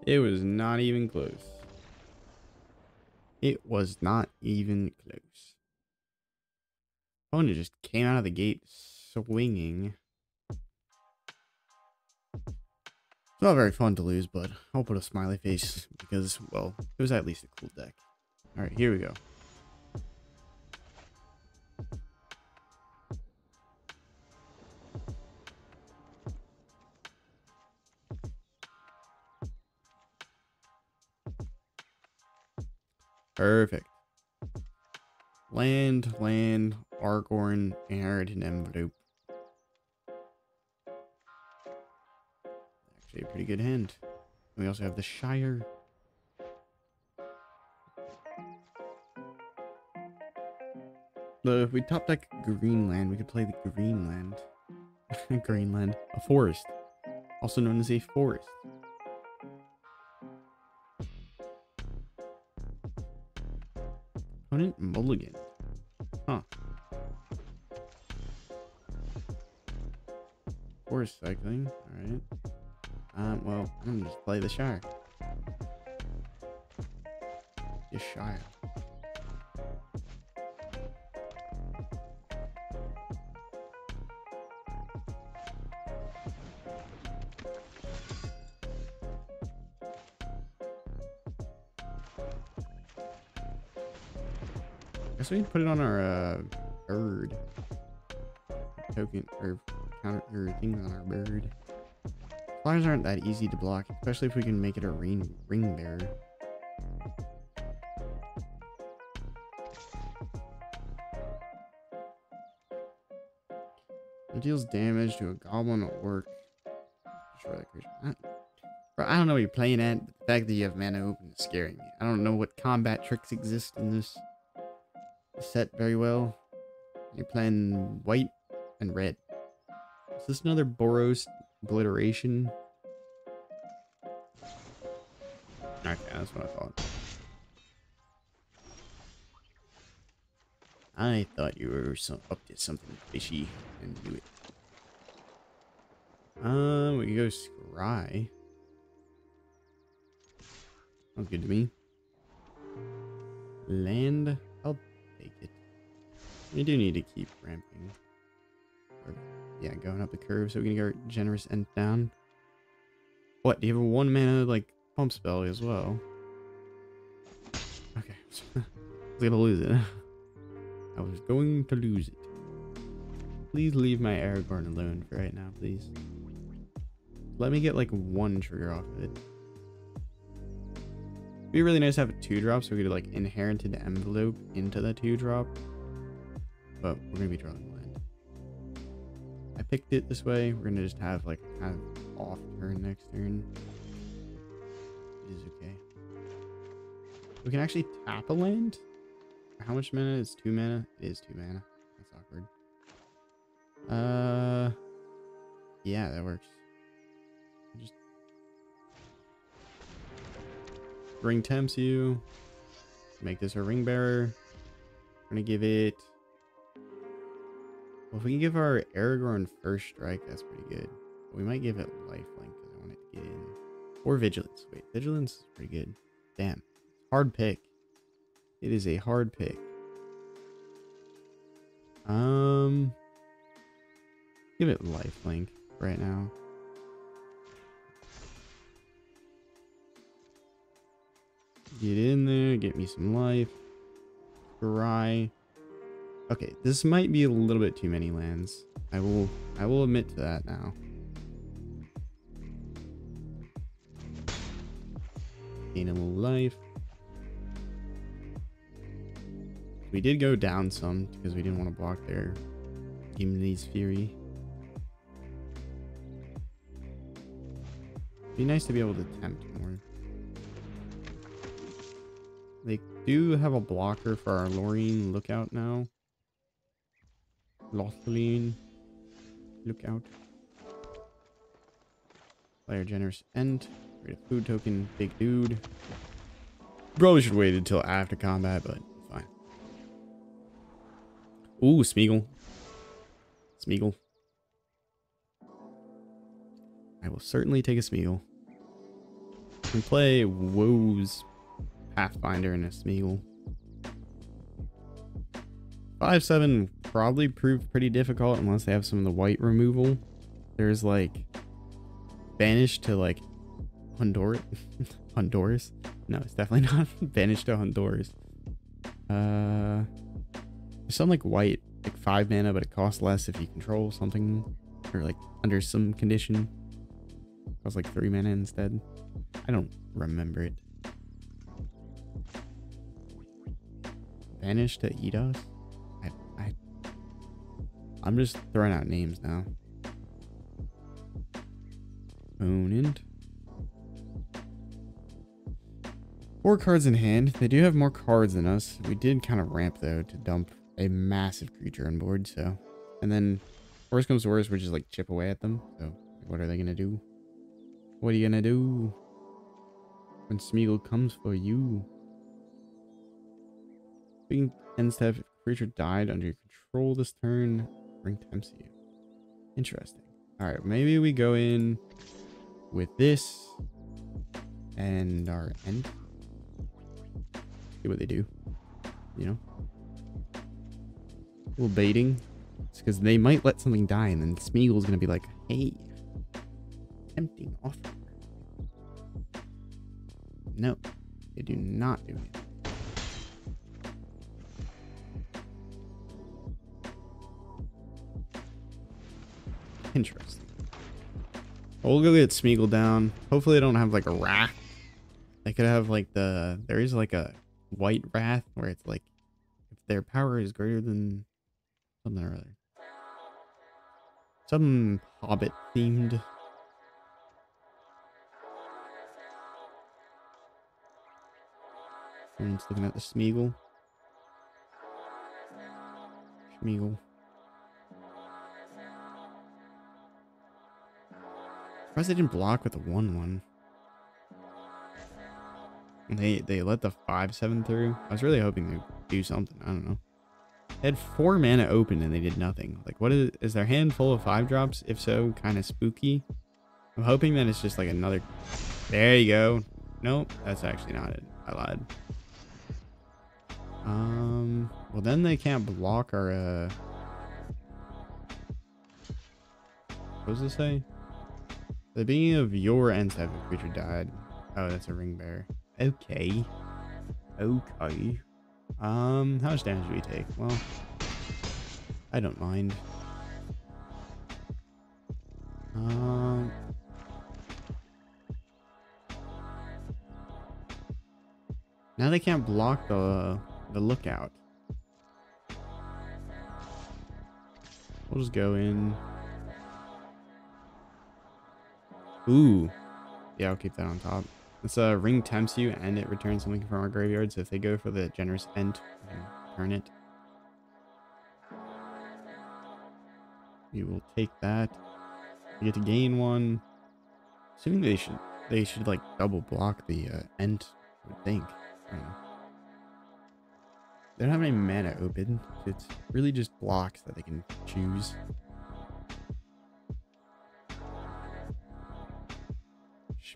It was not even close. It was not even close. Opponent just came out of the gate swinging. It's not very fun to lose, but I'll put a smiley face because, well, it was at least a cool deck. All right, here we go. Perfect. Land, Argorn, inherit an envelope. Actually a pretty good hand. We also have the Shire. If we top deck Greenland, we could play the Greenland. Greenland. A forest. Also known as a forest. Opponent mulligan. Huh. Forest cycling. Alright. Well, I'm gonna just play the Shire. The Shire. Guess we can put it on our bird token or counter or things on our bird. Flyers aren't that easy to block, especially if we can make it a ring bearer. It deals damage to a goblin or orc. Destroy that creature. Bro, I don't know what you're playing at, but the fact that you have mana open is scaring me. I don't know what combat tricks exist in this set very well. You're playing white and red. Is this another Boros obliteration? Okay, that's what I thought. I thought you were up to something fishy and do it. We can go scry. Sounds good to me. Land. I'll take it. We do need to keep ramping. Or, yeah, going up the curve so we can get our generous end down. What? Do you have a 1 mana like pump spell as well? Okay. I was gonna lose it. I was going to lose it. Please leave my Aragorn alone for right now, please. Let me get like 1 trigger off of it. It'd be really nice to have a 2-drop so we could like inherited envelope into the 2-drop. But we're gonna be drawing land. I picked it this way. We're gonna just have like a kind of off turn next turn. It is okay. We can actually tap a land. How much mana is 2 mana? It is 2 mana. That's awkward. Yeah, that works. Just ring tempts you. Make this a ring bearer. We're gonna give it. Well, if we can give our Aragorn first strike, that's pretty good. We might give it lifelink because I want it to get in. Or vigilance. Wait, vigilance is pretty good. Damn. Hard pick. It is a hard pick. Give it lifelink right now. Get in there, get me some life. Scry. Okay, this might be a little bit too many lands. I will admit to that now. Gain a little life. We did go down some because we didn't want to block their Gimli's Fury. Be nice to be able to tempt more. They do have a blocker for our Loreen Lookout now. Lothlene Lookout. Player Generous End. Create a food token. Big dude. Probably should wait until after combat, but fine. Ooh, Smeagol. Smeagol. I will certainly take a Smeagol. I can play Woe's Pathfinder and a Smeagol. 5/7 probably proved pretty difficult unless they have some of the white removal. There's like Banished to like Honduras. Honduras? No, it's definitely not Banished to Honduras. There's some like white, like 5 mana, but it costs less if you control something or like under some condition. It costs like 3 mana instead. I don't remember it. Banished to Eidos? I'm just throwing out names now. Opponent. 4 cards in hand. They do have more cards than us. We did kind of ramp though to dump a massive creature on board. So, and then worst comes to worst, we're just like chip away at them. So what are they gonna do? What are you gonna do when Smeagol comes for you? Being tends to have, if a creature died under your control this turn, ring tempts you. Interesting. All right, maybe we go in with this and our end. See what they do. You know, a little baiting. It's because they might let something die, and then Smeagol's gonna be like, "Hey, tempting offer." No, they do not do it. Interesting. We'll go get Smeagol down. Hopefully they don't have like a wrath. They could have like there is like a white wrath where it's like if their power is greater than something or other. Some Hobbit themed. Someone's looking at the Smeagol. Smeagol. Surprised they didn't block with the 1/1. They let the 5/7 through. I was really hoping they'd do something. I don't know. They had 4 mana open and they did nothing. Like, what is their hand full of 5-drops? If so, kind of spooky. I'm hoping that it's just like another. There you go. Nope, that's actually not it. I lied. Well then they can't block our what does it say? The beginning of your end step, if a creature died. Oh, that's a ring bearer. Okay. Okay. How much damage do we take? Well, I don't mind. Now they can't block the lookout. We'll just go in. Ooh. Yeah, I'll keep that on top. This ring tempts you and it returns something from our graveyard. So if they go for the generous end, we can turn it. We will take that. We get to gain 1. Assuming they should like double block the end, I would think. I don't know. They don't have any mana open. It's really just blocks that they can choose.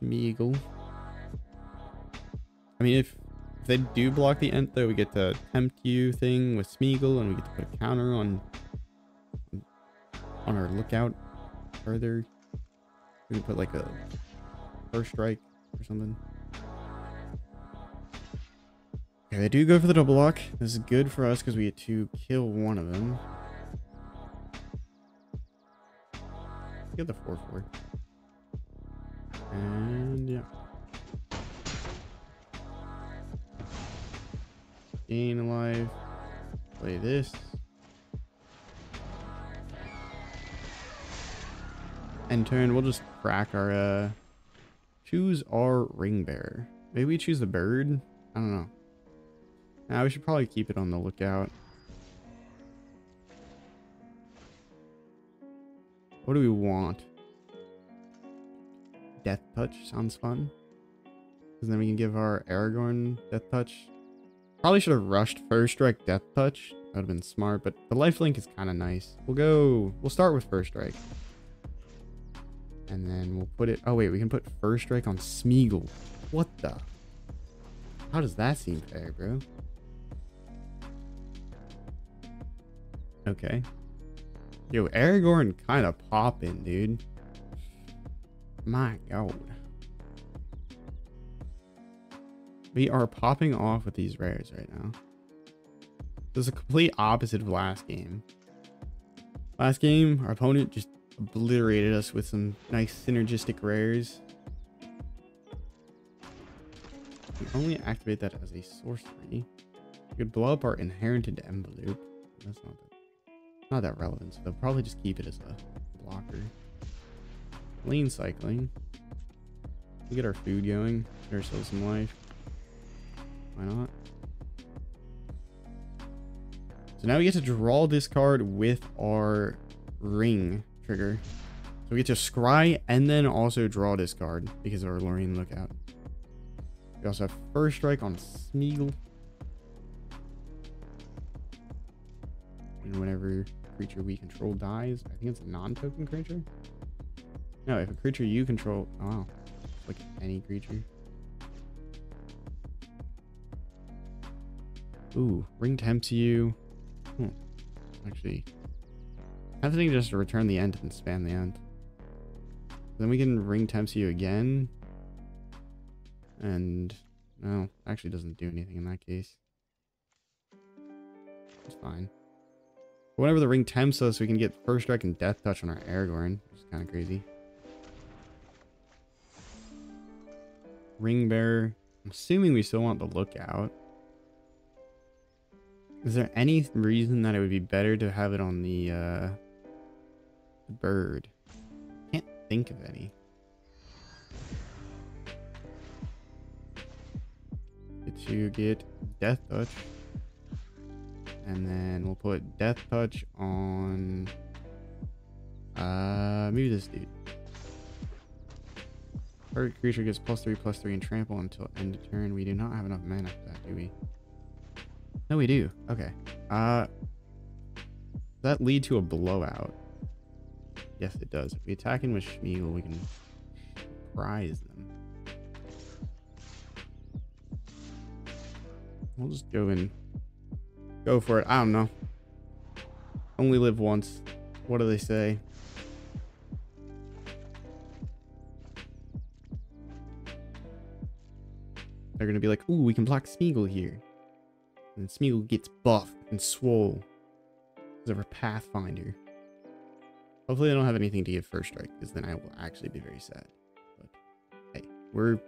Schmeagle. I mean, if they do block the Ent, though, we get the tempt you thing with Smeagol, and we get to put a counter on our lookout further. We can put like a first strike or something. Okay, they do go for the double lock. This is good for us because we get to kill one of them. Get the 4/4. And yeah. Gain alive. Play this. End turn, we'll just crack our choose our ring bearer. Maybe we choose the bird. I don't know. Now we should probably keep it on the lookout. What do we want? Death touch sounds fun. Because then we can give our Aragorn death touch. Probably should have rushed first strike death touch. That would have been smart, but the lifelink is kind of nice. We'll start with first strike. And then we'll put it, oh wait, we can put first strike on Smeagol. What the? How does that seem fair, bro? Okay. Yo, Aragorn kind of popping, dude. My god. We are popping off with these rares right now. This is a complete opposite of last game. Last game, our opponent just obliterated us with some nice synergistic rares. We can only activate that as a sorcery. We could blow up our inherited envelope. That's not that relevant, so they'll probably just keep it as a blocker. Lane cycling. We get our food going, get ourselves some life. Why not? So now we get to draw this card with our ring trigger. So we get to scry and then also draw this card because of our Lorien Lookout. We also have first strike on Smeagol. And whenever creature we control dies, I think it's a non-token creature. No, if a creature you control, oh, like any creature. Ooh, ring tempts you. Actually, I think just to return the end and spam the end. Then we can ring tempts you again. And no, actually doesn't do anything in that case. It's fine. But whenever the ring tempts us, we can get first strike and death touch on our Aragorn, which is kind of crazy. Ring bearer. I'm assuming we still want the lookout. Is there any reason that it would be better to have it on the bird? Can't think of any. Get death touch. And then we'll put death touch on maybe this dude. Target creature gets +3/+3 and trample until end of turn. We do not have enough mana for that, do we? No, we do. Okay. Does that lead to a blowout? Yes, it does. If we attack in with Smeagol, we can prize them. We'll just go for it. I don't know. Only live once. What do they say? They're gonna be like, ooh, we can block Smeagol here. And Smeagol gets buffed and swole because of her Pathfinder. Hopefully they don't have anything to give first strike, because then I will actually be very sad. But hey, we're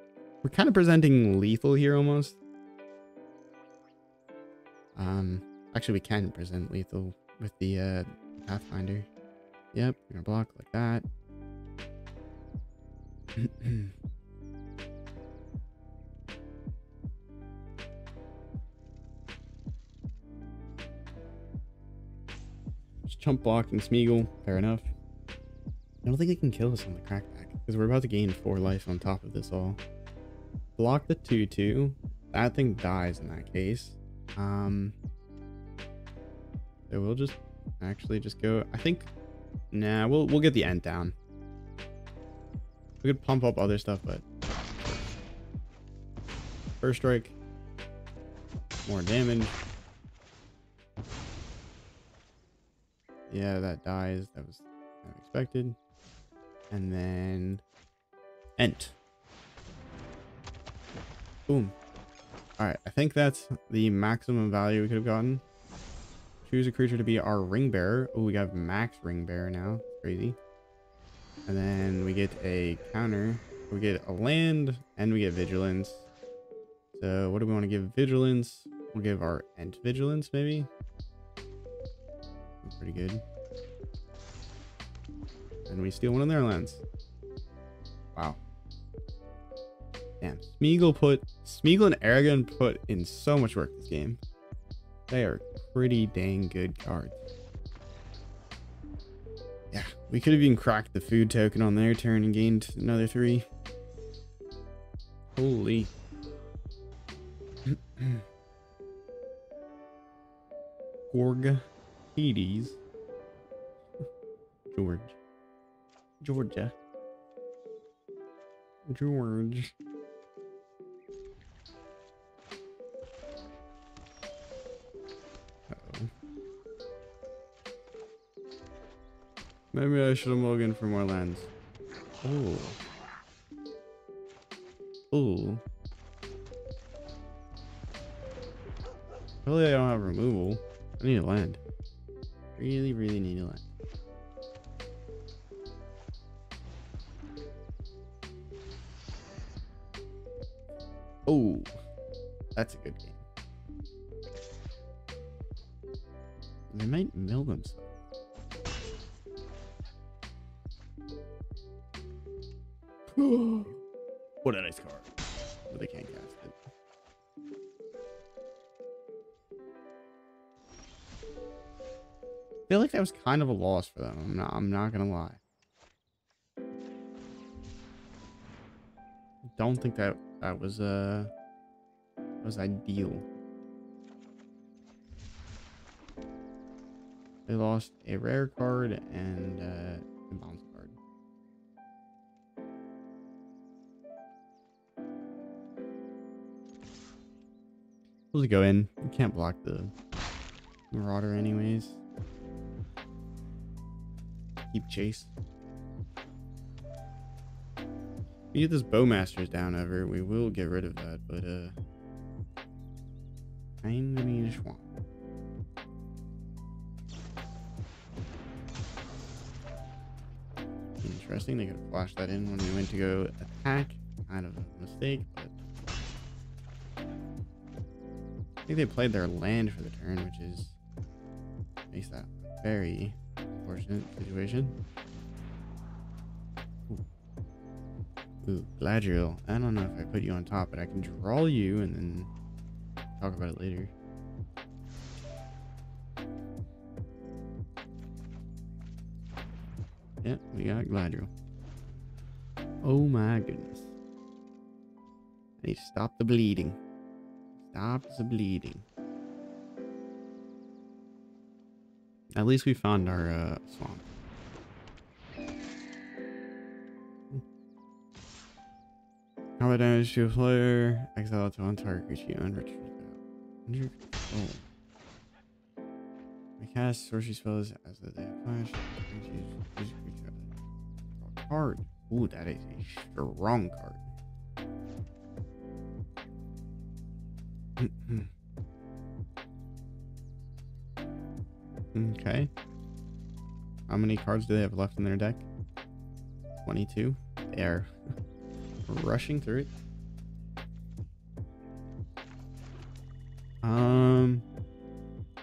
kind of presenting lethal here almost. Actually we can present lethal with the Pathfinder. Yep, we're gonna block like that. Chump blocking Smeagol, fair enough. I don't think it can kill us on the crackback because we're about to gain 4 life on top of this all. Block the 2/2. That thing dies in that case. So we'll just go. I think, nah, we'll get the end down. We could pump up other stuff, but First strike. More damage. Yeah, that dies. That was unexpected. And then Ent. Boom. Alright, I think that's the maximum value we could have gotten. Choose a creature to be our ring bearer. Oh, we got max ring bearer now. Crazy. And then we get a counter. We get a land and we get vigilance. So what do we want to give vigilance? We'll give our Ent vigilance maybe. Pretty good. And we steal one of their lands. Wow. Damn. Smeagol and Aragon put in so much work this game. They are pretty dang good cards. Yeah, we could have even cracked the food token on their turn and gained another 3. Holy. Gorg. Hades. Georgia. George. Uh-oh. Maybe I should have mulliganed for more lands. Oh. Oh. Really, I don't have removal. I need a land. Really, really need a land. Oh, that's a good game. They might mill themselves. What a nice card. But they can't cast it. I feel like that was kind of a loss for them. I'm not gonna lie. Don't think that was ideal. They lost a rare card and a bounce card. Supposed to go in. You can't block the Marauder anyways. Keep chase. If we get this Bowmaster's down ever, we will get rid of that, but kinda need a swamp. Interesting, they could have flashed that in when we went to go attack. Kind of a mistake, but I think they played their land for the turn, which is makes that a very unfortunate situation. Ooh, Gladriel. I don't know if I put you on top, but I can draw you and then talk about it later. Yep, we got Gladriel. Oh my goodness. I need to stop the bleeding. Stop the bleeding. At least we found our swamp. Combat damage to a player. Exile to one target creature under control. I cast sorcery spells as they flash. Choose creature. Card. Ooh, that is a strong card. Okay. How many cards do they have left in their deck? 22. They are rushing through it.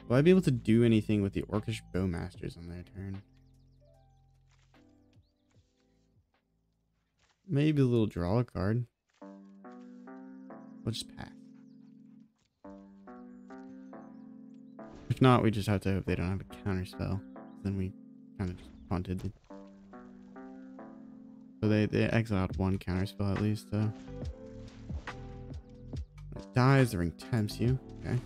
Will I be able to do anything with the Orcish Bowmasters on their turn? Maybe a little draw a card. We'll just pass. If not, we just have to hope they don't have a counter spell. Then we kind of just punted it. So they exiled one counter spell at least, though. It dies, the ring tempts you. Okay.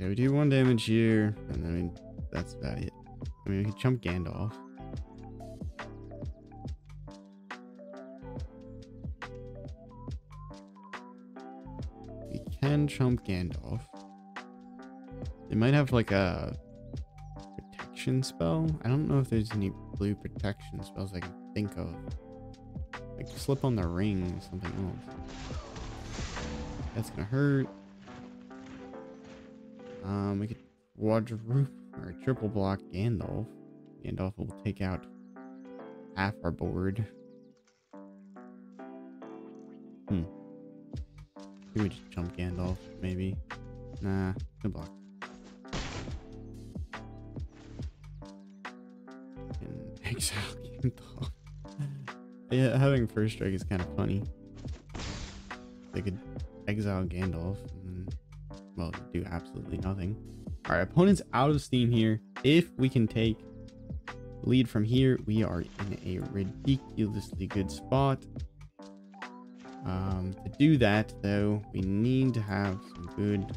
Okay, we do 1 damage here, and then that's about it. I mean, we can chump Gandalf. We can chump Gandalf. They might have like a protection spell. I don't know if there's any blue protection spells I can think of. Like slip on the ring, something else. That's gonna hurt. We could quadruple or triple block Gandalf. Gandalf will take out half our board. We just jump Gandalf, maybe. Nah, no block. And exile Gandalf. Yeah, having first strike is kind of funny. They could exile Gandalf and then, well, do absolutely nothing. Our opponent's out of steam here. If we can take lead from here, we are in a ridiculously good spot. To do that, though, we need to have some good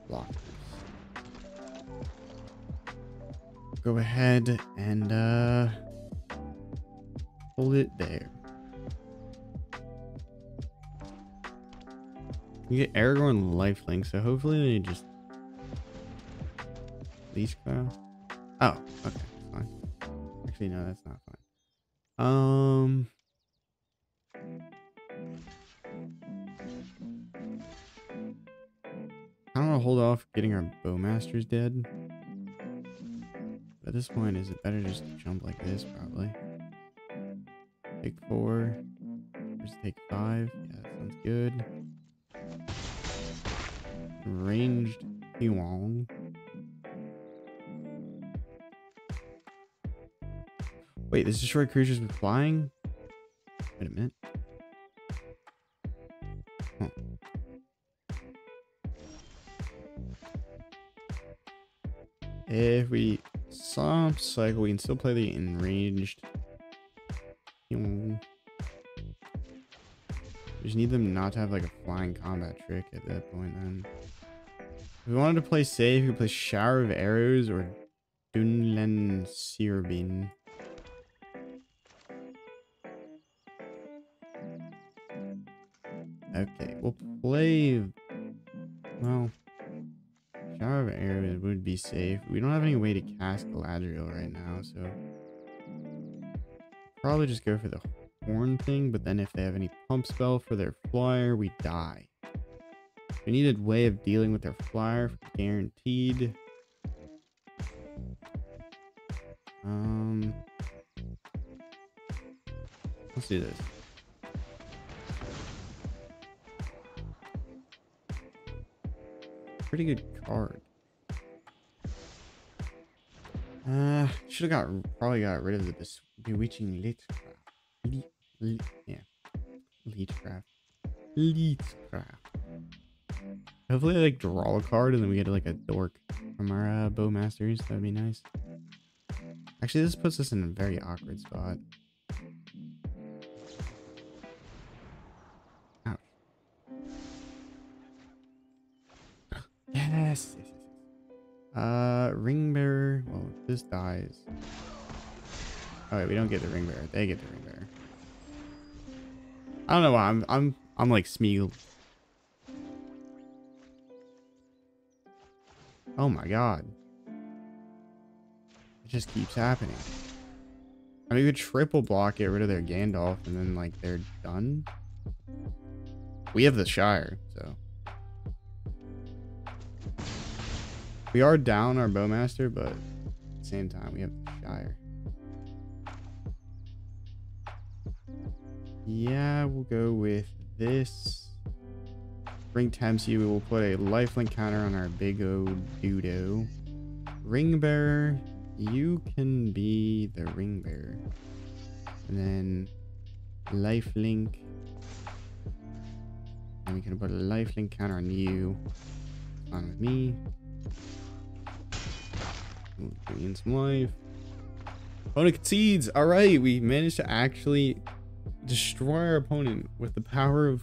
blockers. Go ahead and hold it there. You get Aragorn lifelink, so hopefully they just Leechcraft. Oh, okay, fine. Actually, no, that's not fine. I don't want to hold off getting our Bowmasters dead. But at this point, is it better just to jump like this, probably? Take 4. Just take 5. Yeah, that sounds good. Ranged Huang. Wait, this destroy creatures with flying? Wait a minute. Huh. If we Swamp Cycle, we can still play the enraged. We just need them not to have like a flying combat trick at that point then. If we wanted to play safe, we could play Shower of Arrows or Dunlan Sirbin. Okay, we'll play, well, Shower of Arrows would be safe. We don't have any way to cast Galadriel right now, so probably just go for the horn thing, but then if they have any pump spell for their flyer, we die. We need a way of dealing with their flyer, guaranteed. Let's do this. Pretty good card. Should have probably got rid of the bewitching Leechcraft. Leechcraft. Hopefully, like draw a card and then we get like a dork from our Bowmasters. That'd be nice. Actually, this puts us in a very awkward spot. Ouch. Yes. Ring Bearer. Well, if this dies. Oh wait, we don't get the Ring Bearer. They get the Ring Bearer. I don't know why I'm like Smeagol. Oh my god. It just keeps happening. I mean, we could triple block, get rid of their Gandalf, and then like they're done. We have the Shire, so we are down our Bowmaster, but at the same time we have the Shire. Yeah, we'll go with this. Ring tempts you. We'll put a lifelink counter on our big old Dudo. Ring Bearer, you can be the Ring Bearer. And then lifelink. And we can put a lifelink counter on you. Fine with me. We'll gain some life. Opponent concedes. Alright, we managed to actually destroy our opponent with the power of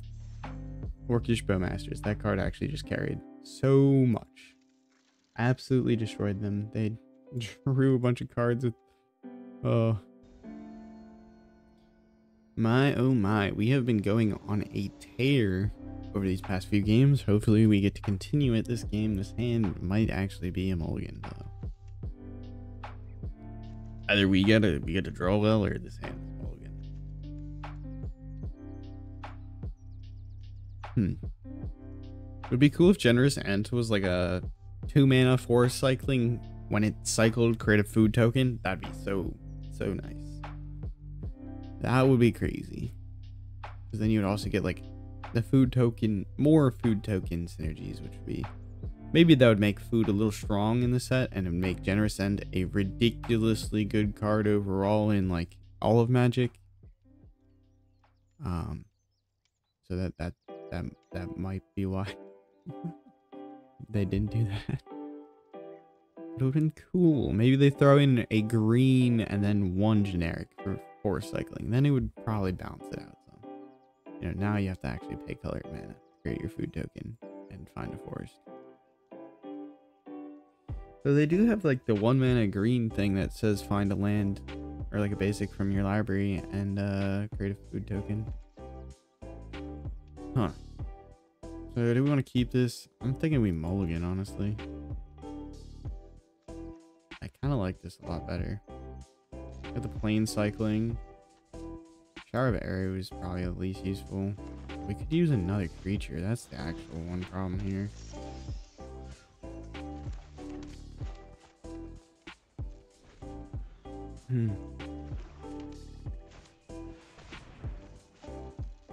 Orcish Bowmasters. That card actually just carried. so much. Absolutely destroyed them. They drew a bunch of cards with... Oh. My, oh my. We have been going on a tear over these past few games. Hopefully we get to continue it this game. This hand might actually be a mulligan, though. Either we get to draw well, or this hand is mulligan. It would be cool if Generous End was like a 2-mana forest cycling. When it cycled, create a food token. That'd be so nice. That would be crazy. Because then you would also get like the food token, more food token synergies, which would be... Maybe that would make food a little strong in the set, and it would make Generous End a ridiculously good card overall in like all of Magic. So that might be why they didn't do that. It would have been cool. Maybe they throw in a green and then one generic for forest cycling. Then it would probably balance it out. So, you know, now you have to actually pay colored mana to create your food token and find a forest. So they do have like the 1-mana green thing that says find a land or like a basic from your library and create a food token. Huh. So do we want to keep this? I'm thinking we mulligan, honestly. I kind of like this a lot better. Got the plane cycling. Shower of Arrow is probably the least useful. We could use another creature. That's the actual one problem here.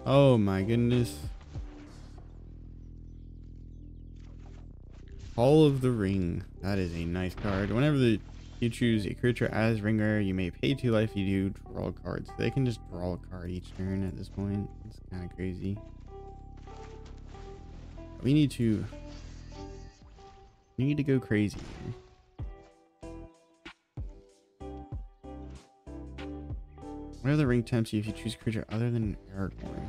Oh my goodness. Hall of the Ring. That is a nice card. Whenever you choose a creature as ring rare, you may pay 2 life. You do draw cards. They can just draw a card each turn at this point. It's kind of crazy. We need to go crazy here. Whatever the ring tempts you if you choose a creature other than Aragorn.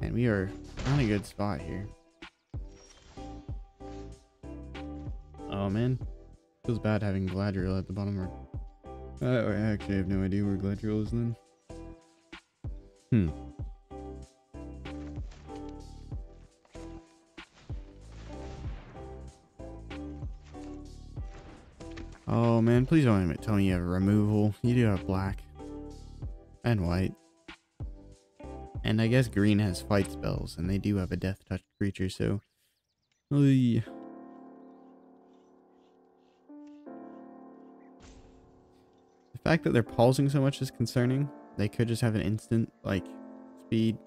And we are on a good spot here. Oh man, feels bad having Gladriel at the bottom. I actually have no idea where Gladriel is then. Oh man, please don't tell me you have removal. You do have black and white. And I guess green has fight spells, and they do have a death touch creature, so... The fact that they're pausing so much is concerning. They could just have an instant, like, speed,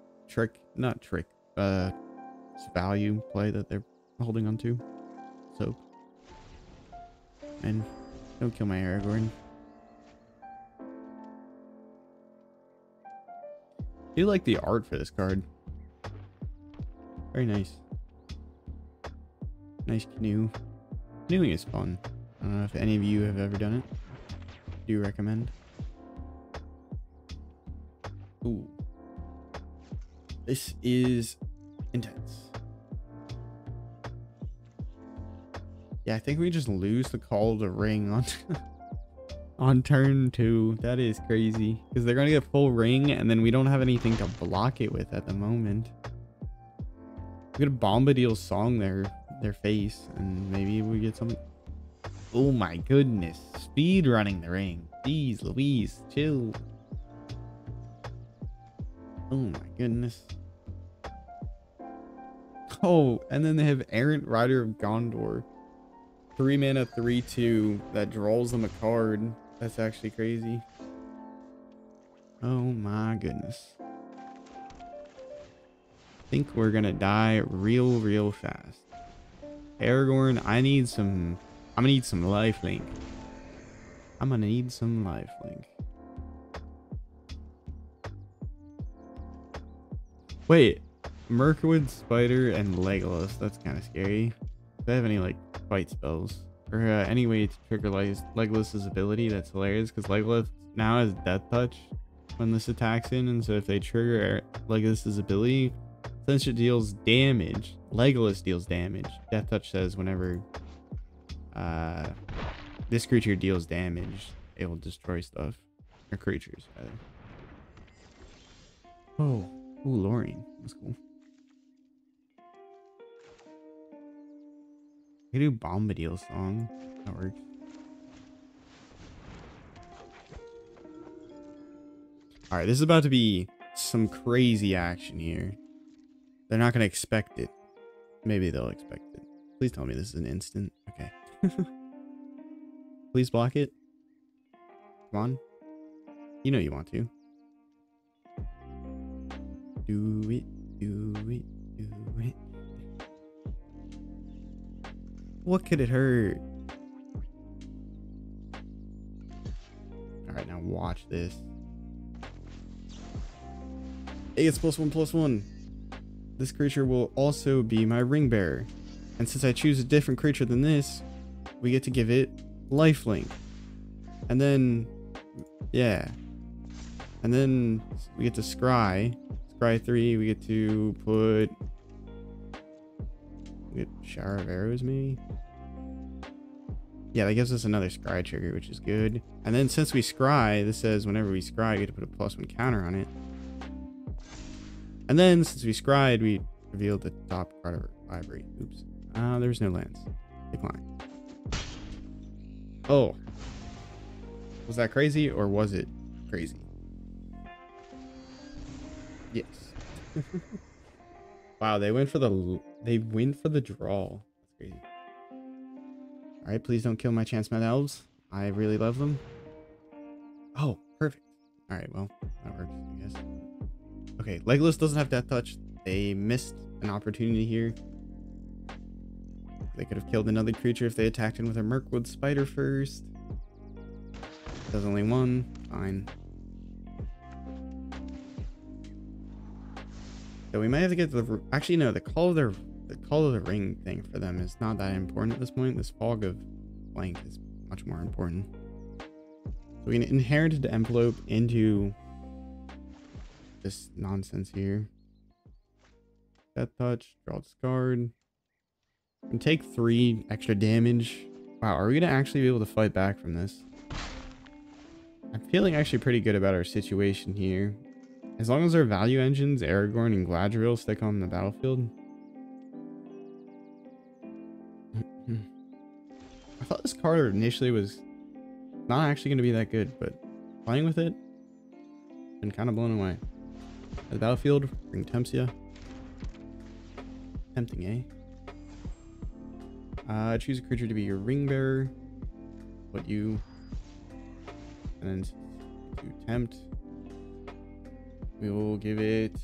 value play that they're holding on to. So... And don't kill my Aragorn. I do like the art for this card. Very nice. Nice canoe. Canoeing is fun. I don't know if any of you have ever done it. Do you recommend? Ooh. This is intense. Yeah, I think we just lose the Call of the Ring on on turn 2. That is crazy. Because they're going to get full ring, and then we don't have anything to block it with at the moment. We could Bombadil's Song their face, and maybe we get something. Oh my goodness. Speed running the ring. Jeez Louise, chill. Oh my goodness. Oh, and then they have Errant Rider of Gondor. 3 mana, 3/2 that draws them a card. That's actually crazy. Oh my goodness. I think we're gonna die real fast. Aragorn, I'm gonna need some lifelink. I'm gonna need some lifelink. Wait, Mirkwood, Spider, and Legolas. That's kind of scary. Do they have any like fight spells or any way to trigger Legolas's ability? That's hilarious because Legolas now has Death Touch when this attacks in, and so if they trigger Legolas's ability, Since it deals damage, Legolas deals damage. Death Touch says whenever this creature deals damage, it will destroy stuff. Or creatures, rather. Oh, ooh, Lorien. That's cool. I could do Bombadil song. That works. Alright, this is about to be some crazy action here. They're not going to expect it. Maybe they'll expect it. Please tell me this is an instant. Okay. Please block it. Come on. You know you want to. Do it, do it, do it. What could it hurt? Alright, now watch this. It gets +1/+1. This creature will also be my ring bearer. And since I choose a different creature than this, we get to give it lifelink. And then, yeah. And then we get to scry. Scry 3, we get to put... We get Shower of Arrows, maybe? Yeah, that gives us another scry trigger, which is good. And then since we scry, this says whenever we scry, we get to put a +1 counter on it. And then, since we scryed, we revealed the top card of our library. Oops. There's no lands. Decline. Oh. Was that crazy, or was it crazy? Yes. Wow, they went for the draw. That's crazy. Alright, please don't kill my Chance-Met Elves. I really love them. Oh, perfect. Alright, well, that works, I guess. Okay, Legolas doesn't have Death Touch. They missed an opportunity here. They could have killed another creature if they attacked him with a Mirkwood Spider first. Does only one. Fine. So we might have to get the... Actually, no. The Call of the Ring thing for them is not that important at this point. This Fog of Blank is much more important. So we can inherit the envelope into... this nonsense here. Death Touch, draw, discard, and take 3 extra damage. Wow, are we gonna actually be able to fight back from this? I'm feeling actually pretty good about our situation here. As long as our value engines, Aragorn and Galadriel, stick on the battlefield. I thought this card initially was not actually going to be that good, but playing with it, been kind of blown away. The battlefield, bring Tempsia. Tempting, eh? Choose a creature to be your ring bearer. Put you. And then to tempt. We will give it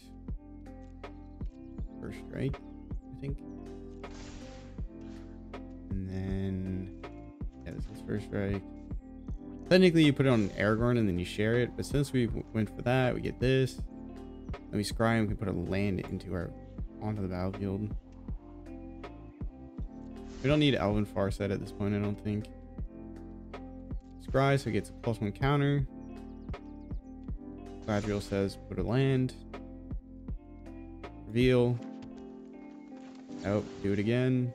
first strike, I think. And then, yeah, this is first strike. Technically, you put it on Aragorn and then you share it. But since we went for that, we get this. Then we scry and we can put a land onto the battlefield. We don't need Elven Farsight at this point, I don't think. Scry, so it gets a +1 counter. Galadriel says, put a land. Reveal. Nope, do it again.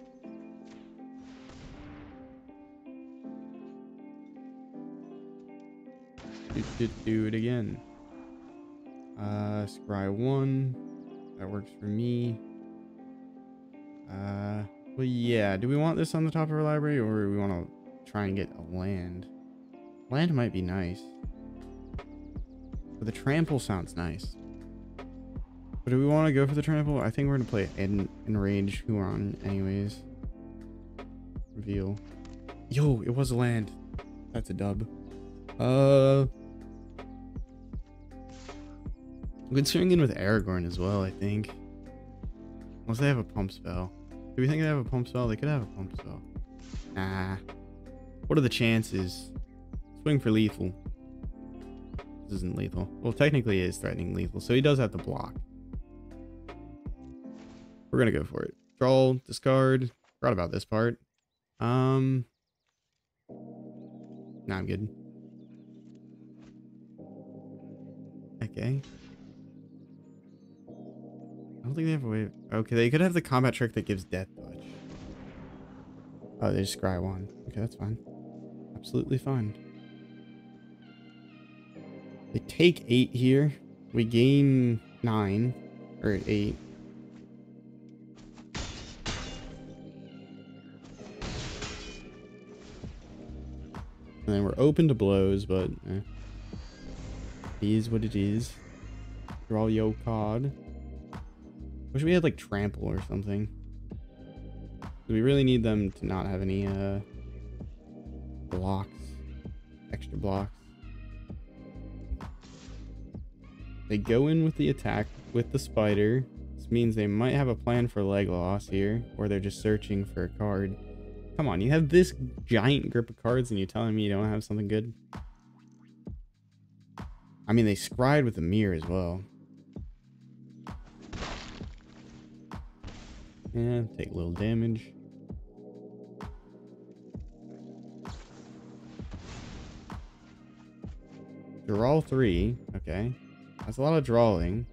Do it again. Scry 1. That works for me. Well, yeah. Do we want this on the top of our library, or do we want to try and get a land? Land might be nice. But the trample sounds nice. But do we want to go for the trample? I think we're going to play Enrage Huron anyways. Reveal. Yo, it was a land. That's a dub. I'm considering in with Aragorn as well, I think. Unless they have a pump spell. Do we think they have a pump spell? They could have a pump spell. Nah. What are the chances? Swing for lethal. This isn't lethal. Well, technically it is threatening lethal, so he does have to block. We're gonna go for it. Draw, discard. Forgot about this part. Nah, I'm good. Okay. don't think they have a way. Okay, they could have the combat trick that gives death touch. Oh, they just scry one. Okay, that's fine. Absolutely fine. They take 8 here. We gain 9 or 8. And then we're open to blows, but it is what it is. Draw yo card. Wish we had like trample or something. We really need them to not have any blocks, extra blocks. They go in with the attack with the spider. This means they might have a plan for leg loss here, or they're just searching for a card. Come on, you have this giant grip of cards and you're telling me you don't have something good? I mean, they scried with the mirror as well. Yeah, take a little damage. Draw 3. Okay. That's a lot of drawing.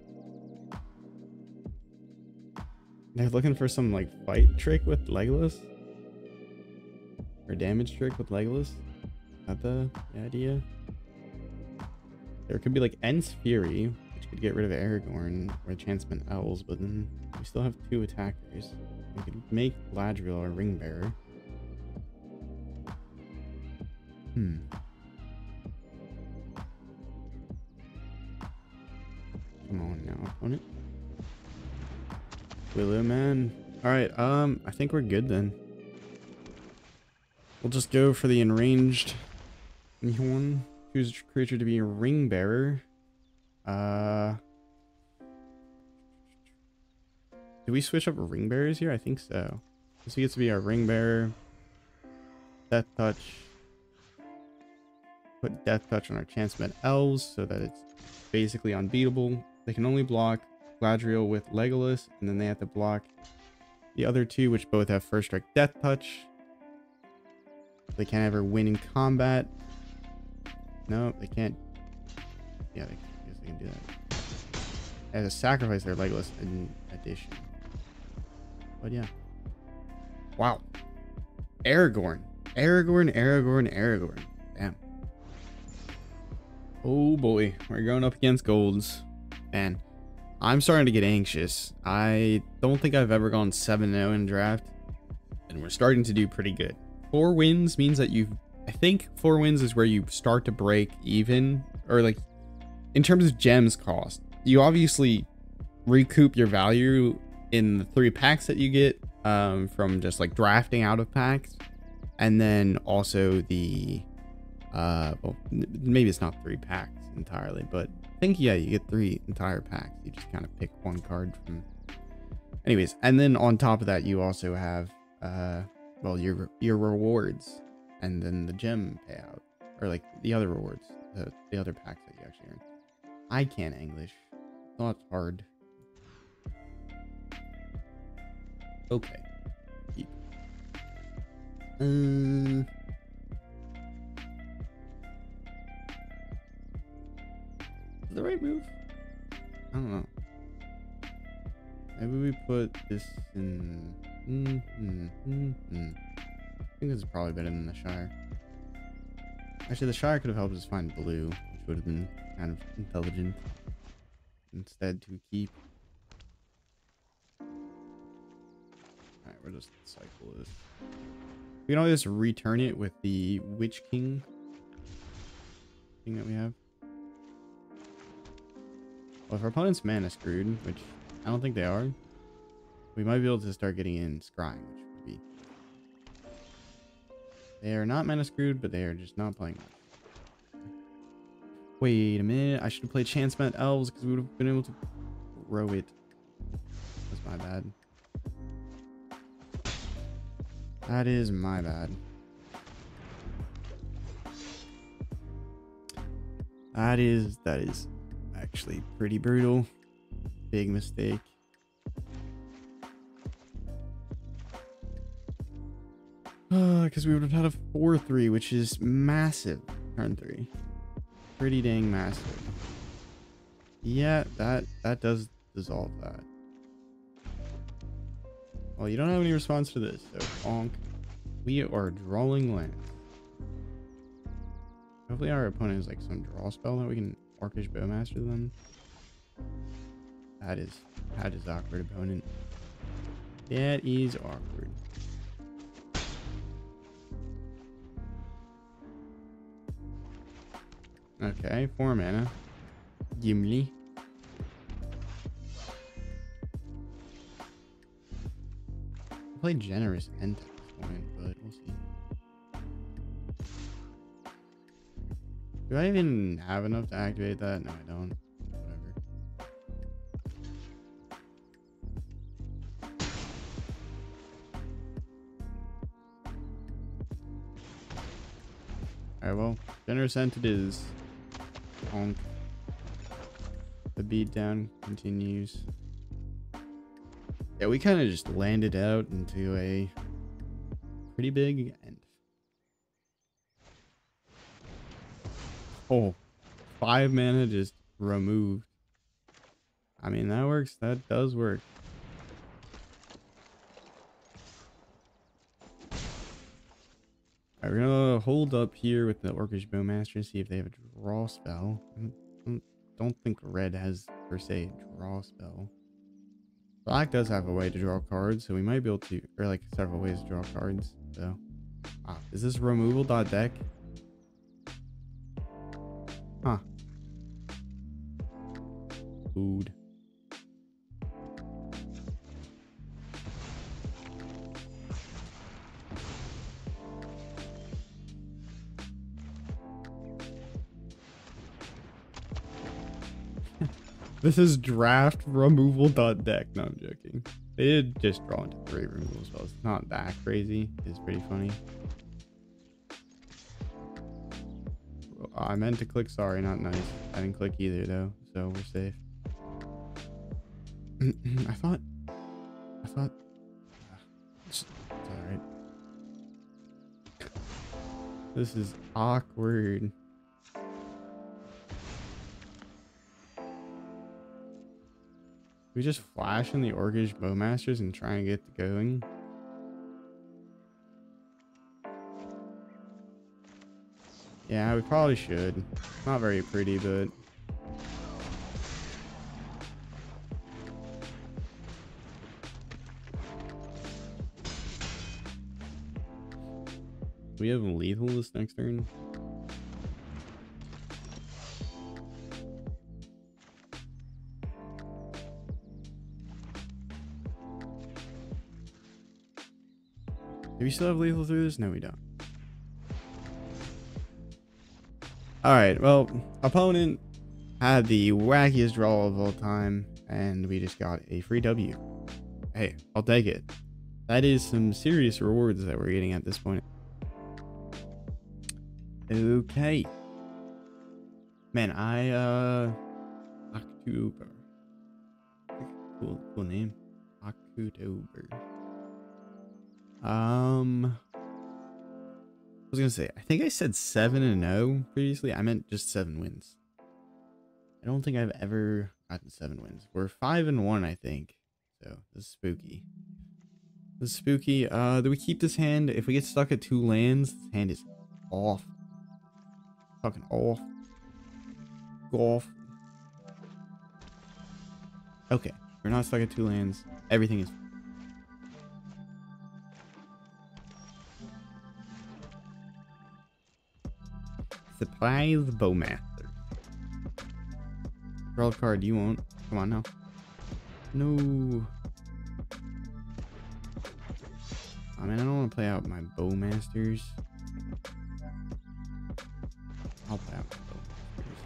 They're looking for some, like, fight trick with Legolas? Or damage trick with Legolas? Is that the idea? There could be, like, Ents Fury, which could get rid of Aragorn or Enchantment Elves, but then we still have 2 attackers. We could make Galadriel a ring bearer. Come on now, opponent. Willow man. Alright, I think we're good then. We'll just go for the enraged one. Choose a creature to be a ring bearer. Do we switch up ring bearers here? I think so. This gets to be our ring bearer. Death touch. Put death touch on our Enchantment Elves so that it's basically unbeatable. They can only block Galadriel with Legolas, and then they have to block the other 2, which both have first strike death touch. They can't ever win in combat. No, they can't. Yeah, I guess they can do that. They have to sacrifice their Legolas in addition. But yeah. Wow. Aragorn. Aragorn. Damn. Oh boy. We're going up against golds. Man, I'm starting to get anxious. I don't think I've ever gone 7-0 in draft. And we're starting to do pretty good. 4 wins means that I think 4 wins is where you start to break even. Or like, in terms of gems cost. You obviously recoup your value in the 3 packs that you get from just like drafting out of packs. And then also the, well, maybe it's not 3 packs entirely, but I think, yeah, you get 3 entire packs. You just kind of pick 1 card from. Anyways, and then on top of that, you also have, well, your rewards, and then the gem payout, or like the other rewards, the other packs that you actually earn. I can't English. It's not hard. Okay. Keep. The right move? I don't know. Maybe we put this in. I think this is probably better than the Shire. Actually, the Shire could have helped us find blue, which would have been kind of intelligent. Instead, to keep. Alright, we'll just cycle this. We can always just return it with the Witch King thing that we have. Well, if our opponent's mana screwed, which I don't think they are, we might be able to start getting in scrying, which would be. They are not mana screwed, but they are just not playing much. Wait a minute, I should have played Enchantment Elves because we would have been able to throw it. That's my bad. That is my bad. That is actually pretty brutal. Big mistake. Because we would have had a 4-3, which is massive. Turn 3. Pretty dang massive. Yeah, that does dissolve that. Well, you don't have any response to this, so bonk. We are drawing lands. Hopefully our opponent has like some draw spell that we can Orcish Bowmaster them. That is awkward, opponent. That is awkward. Okay, 4 mana. Gimli. I played Generous End at this point, but we'll see. Do I even have enough to activate that? No, I don't. Whatever. Alright, well, Generous End it is. Honk. The beatdown continues. Yeah, we kind of just landed out into a pretty big end. Oh, 5 mana just removed. I mean, that works. That does work. Alright, we're gonna hold up here with the Orcish Bowmaster and see if they have a draw spell. I don't think red has, per se, a draw spell. Black does have a way to draw cards, so we might be able to, or like several ways to draw cards. So, is this removal.deck? Huh. Food. This is draft removal.deck. No, I'm joking. They did just draw into 3 removal spells. It's not that crazy. It's pretty funny. I meant to click sorry, not nice. I didn't click either though, so we're safe. I thought it's alright. This is awkward. We just flash in the Orcish Bowmasters and try and get to going. Yeah, we probably should. Not very pretty, but we have lethal this next turn. Do we still have lethal through this? No, we don't. Alright, well, opponent had the wackiest draw of all time, and we just got a free W. Hey, I'll take it. That is some serious rewards that we're getting at this point. Okay. Man, October. Cool name. October. I was gonna say, I think I said 7-0 previously. I meant just 7 wins. I don't think I've ever gotten 7 wins. We're 5-1, I think. So this is spooky. This is spooky. Do we keep this hand? If we get stuck at 2 lands, this hand is off. Fucking off. Golf. Okay, we're not stuck at 2 lands. Everything is. Surprise Bowmaster. Draw a card you won't. Come on now. No. I mean, I don't want to play out my Bowmasters. I'll play out my Bowmasters.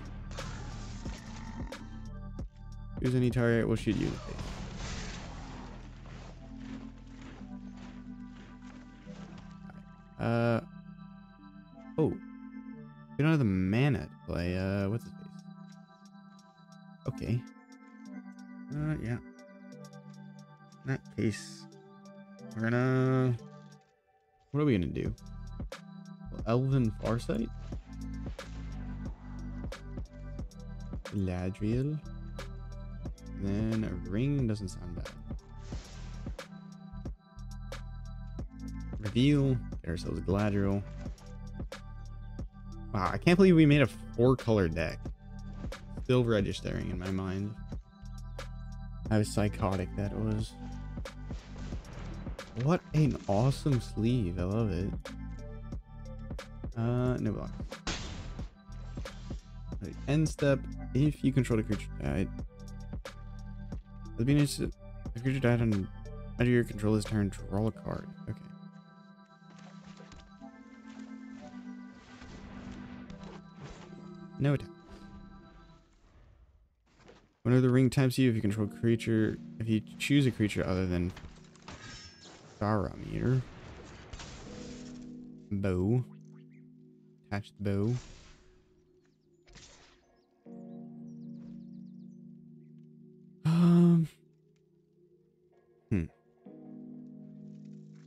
Choose any target, we'll shoot you in the face. Oh. We don't have the mana to play. What's his face? Okay. Yeah. In that case, we're gonna. What are we gonna do? Elven Farsight? Ladriel. Then a ring doesn't sound bad. reveal. Get ourselves a Galadriel. Wow, I can't believe we made a 4-color deck. Still registering in my mind how psychotic that was. What an awesome sleeve. I love it. No block. Right, end step. If you control the creature died. It'd be nice if the creature died on under your controller's turn, draw a card. Okay. No attack. Whenever the ring taps you, if you control a creature, if you choose a creature other than Faramir. Bow. Attach the bow.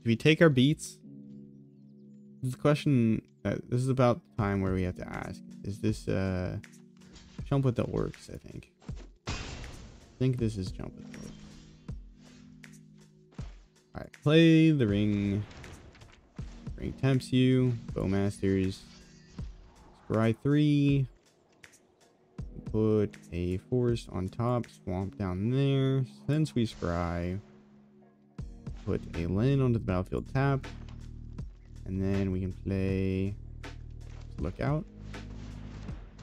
Do we take our beats? This is the question. This is about the time where we have to ask. Is this jump with the orcs? I think this is jump with the orcs. All right, play the ring. Ring tempts you. Bowmasters. Scry 3. Put a forest on top. Swamp down there. Since we scry, put a land onto the battlefield tap. And then we can play Lookout.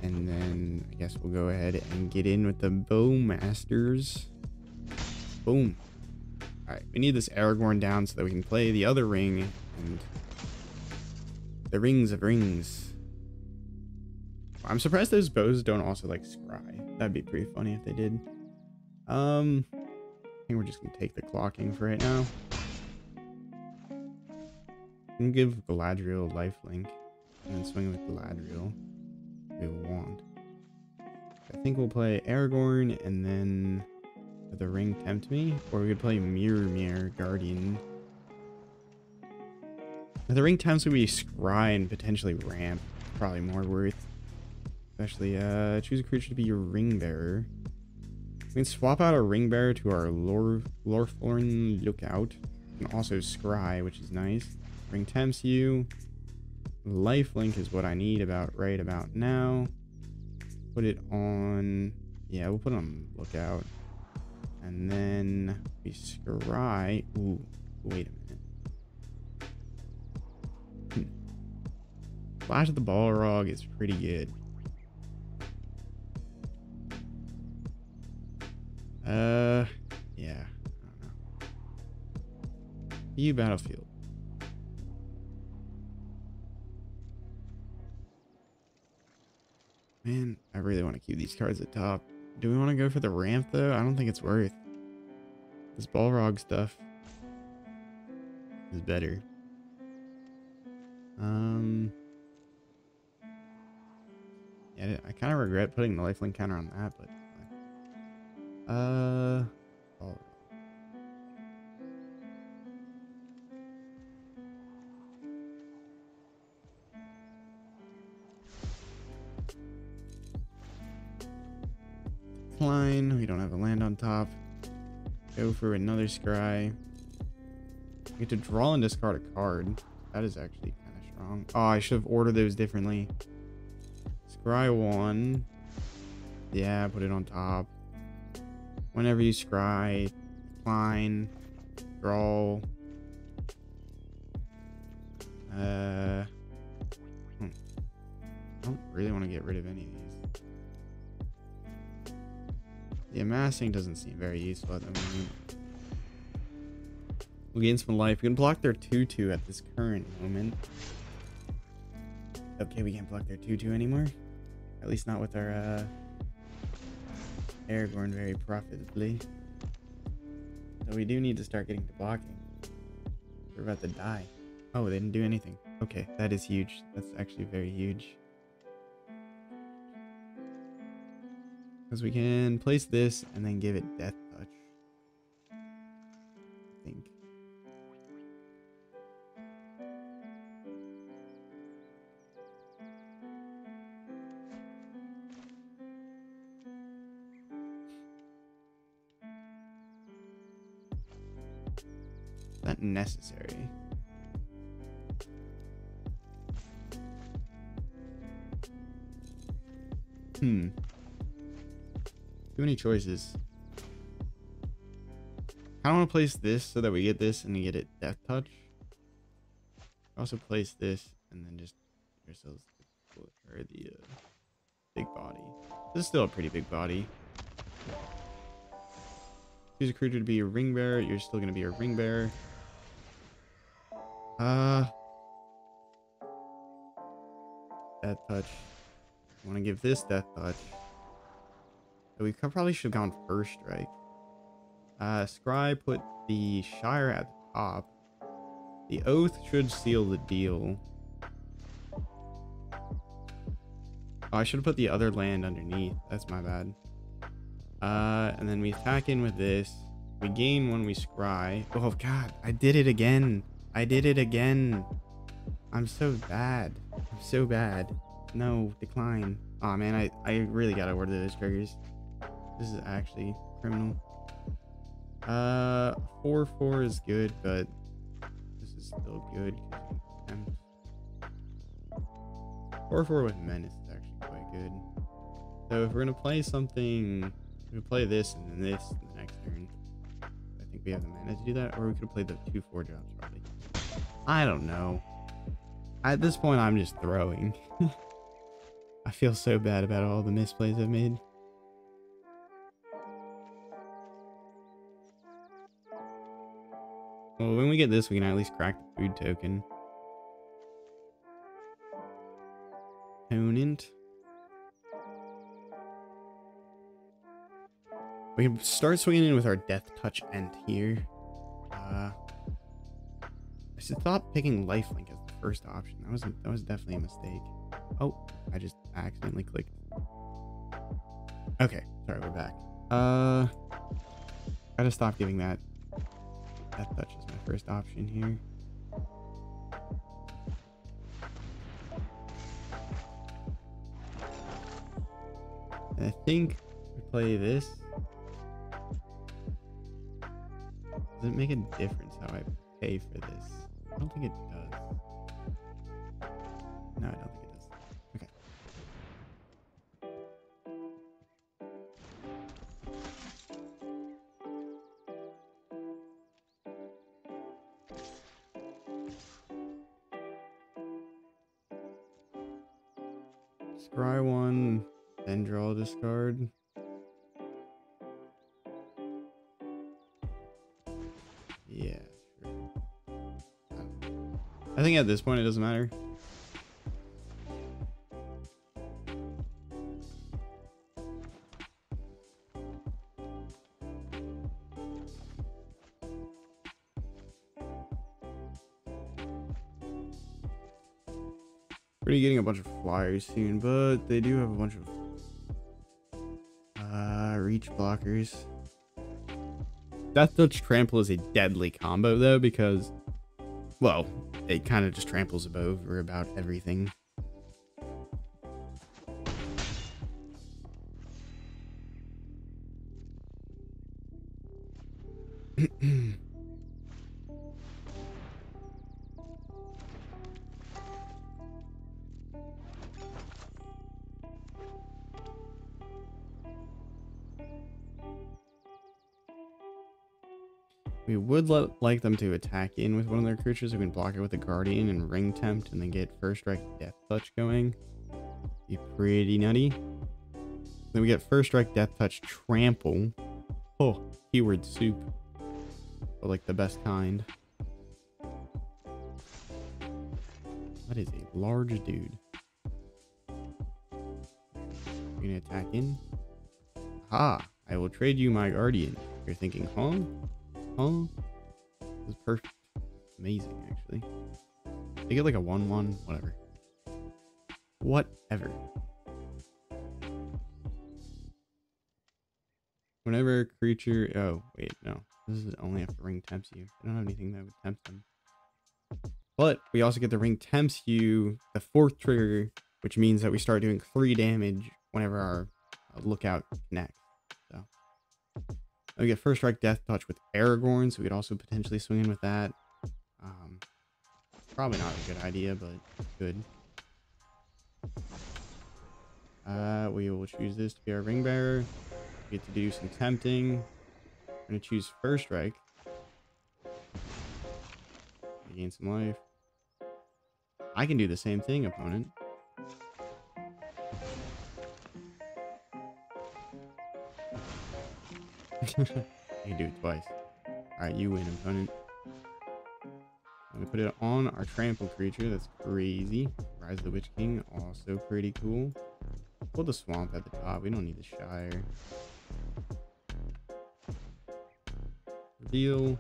And then I guess we'll go ahead and get in with the Bowmasters. Boom. Alright, we need this Aragorn down so that we can play the other ring and the Rings of Rings. I'm surprised those bows don't also like scry. That'd be pretty funny if they did. I think we're just gonna take the clocking for right now. And give Galadriel lifelink and then swing with Galadriel if we want. I think we'll play Aragorn and then the ring tempt me, or we could play Mirror Guardian. If the ring tempts we scry and potentially ramp, probably more worth. Especially choose a creature to be your ring bearer. We can swap out our ring bearer to our Lorthorn Lookout. And also scry, which is nice. Ring tempts you. Lifelink is what I need right about now. Put it on. Yeah, we'll put it on Lookout. And then we scry. Ooh, wait a minute. Flash of the Balrog is pretty good. Yeah. I don't know. You battlefield. Man, I really want to keep these cards at top. Do we want to go for the ramp though? I don't think it's worth. This Balrog stuff is better. Yeah, I kind of regret putting the lifelink counter on that, but oh. Decline. We don't have a land on top. Go for another scry. We get to draw and discard a card. That is actually kind of strong. Oh, I should have ordered those differently. Scry 1. Yeah, put it on top. Whenever you scry, decline, draw. I don't really want to get rid of any of these. The amassing doesn't seem very useful at the moment. We'll gain some life. We can block their 2/2 at this current moment. Okay, we can't block their 2/2 anymore. At least not with our Aragorn very profitably. So we do need to start getting to blocking. We're about to die. Oh, they didn't do anything. Okay, that is huge. That's actually very huge. Because we can place this and then give it Death Touch. I think. Is that necessary? Too many choices. I want to place this so that we get this and we get it Death Touch. Also place this and then just give ourselves the big body. This is still a pretty big body. Choose a creature to be a ring bearer. You're still going to be a ring bearer. Death Touch. I want to give this Death Touch. So we probably should have gone first strike. Scry put the Shire at the top. The Oath should seal the deal. Oh, I should have put the other land underneath. That's my bad. And then we attack in with this. We gain when we scry. Oh god, I did it again. I did it again. I'm so bad. I'm so bad. No, decline. Oh man, I really gotta order those triggers. This is actually criminal. 4/4 is good, but this is still good. 4/4 with Menace is actually quite good. So if we're gonna play something, we could play this and then this in the next turn. I think we have the mana to do that, or we could have played the 2/4 drops probably. I don't know. At this point, I'm just throwing. I feel so bad about all the misplays I've made. Well, when we get this, we can at least crack the food token. Opponent. We can start swinging in with our Death Touch End here. I should thought picking Lifelink as the first option. That was definitely a mistake. Oh, I just accidentally clicked. Okay, sorry, we're back. Gotta stop giving that. Death Touch is my first option here. And I think we play this. Does it make a difference how I pay for this? I don't think it does. No, I don't think it does. Okay. Scry one, then draw a discard. Yeah, sure. I think at this point it doesn't matter. Pretty getting a bunch of flyers soon, but they do have a bunch of reach blockers. Death Touch Trample is a deadly combo though, because, well, it kind of just tramples over about everything. We would like them to attack in with one of their creatures. We can block it with a Guardian and Ring Tempt and then get First Strike Death Touch going. Be pretty nutty. Then we get First Strike Death Touch Trample. Oh, keyword soup. But like the best kind. That is a large dude. You're gonna attack in. Ah, I will trade you my Guardian. You're thinking, huh? Huh? This is perfect. Amazing, actually. They get like a 1/1, whatever. Whatever. Whenever a creature... Oh, wait, no. This is only if the ring tempts you. I don't have anything that would tempt them. But we also get the ring tempts you, the 4th trigger, which means that we start doing 3 damage whenever our lookout connects. So... we get First Strike Death Touch with Aragorn, so we could also potentially swing in with that. Probably not a good idea, but good. We will choose this to be our ring bearer. We get to do some tempting. I'm gonna choose first strike. Gain some life. I can do the same thing, opponent. I can do it twice. Alright, you win, opponent. I'm gonna put it on our trample creature. That's crazy. Rise of the Witch King, also pretty cool. Pull the swamp at the top. We don't need the Shire. Reveal.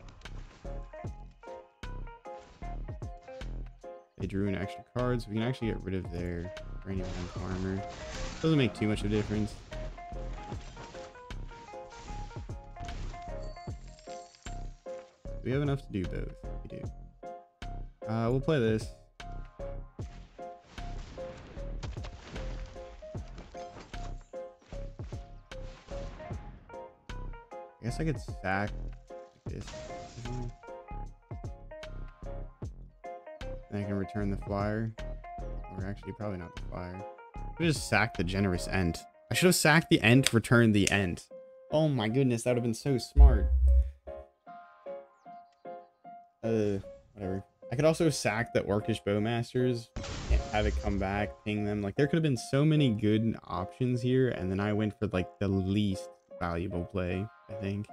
They drew an extra card, so we can actually get rid of their Rainy One armor. Doesn't make too much of a difference. We have enough to do both. We do. We'll play this. I guess I could sack like this. Then I can return the flyer. Or actually, probably not the flyer. I just sack the generous end. I should have sacked the end, return the end. Oh my goodness, that would have been so smart. Whatever. I could also sack the Orcish Bowmasters and have it come back, ping them. Like, there could have been so many good options here, and then I went for, like, the least valuable play, I think.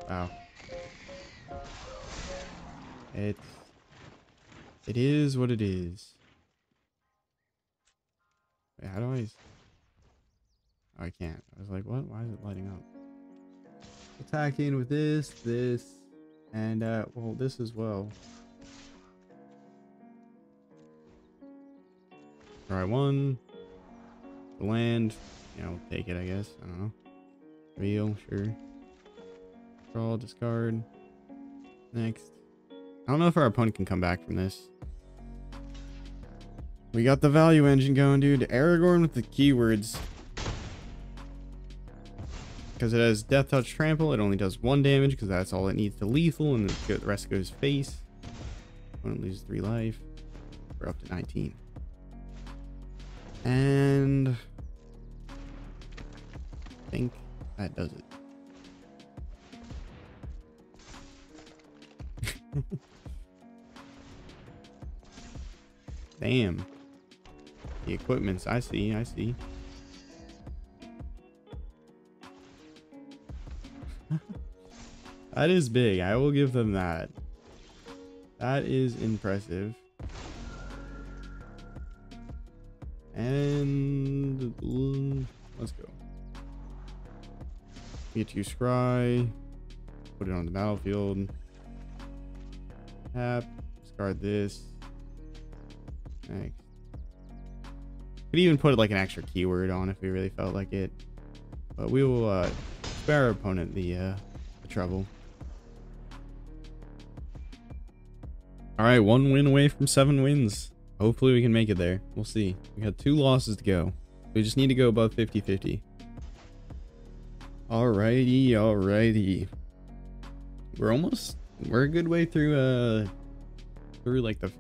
Wow. It is what it is. Wait, how do I... Oh, I can't. I was like, what? Why is it lighting up? Attacking with this, and well, this as well. Try one. The land. Yeah, we'll take it, I guess. I don't know. Real, sure. Draw, discard. Next. I don't know if our opponent can come back from this. We got the value engine going, dude. Aragorn with the keywords. Because it has Death Touch Trample, it only does 1 damage because that's all it needs to lethal, and the rest goes face. Opponent loses 3 life. We're up to 19. And I think that does it. Damn. The equipments, I see. That is big. I will give them that. That is impressive. And let's go. Get you scry. Put it on the battlefield. Tap. Discard this. Next. Could even put like an extra keyword on if we really felt like it. But we will spare our opponent the trouble. All right, 1 win away from 7 wins. Hopefully we can make it there. We'll see. We got 2 losses to go. We just need to go above 50-50. Alrighty. We're a good way through like the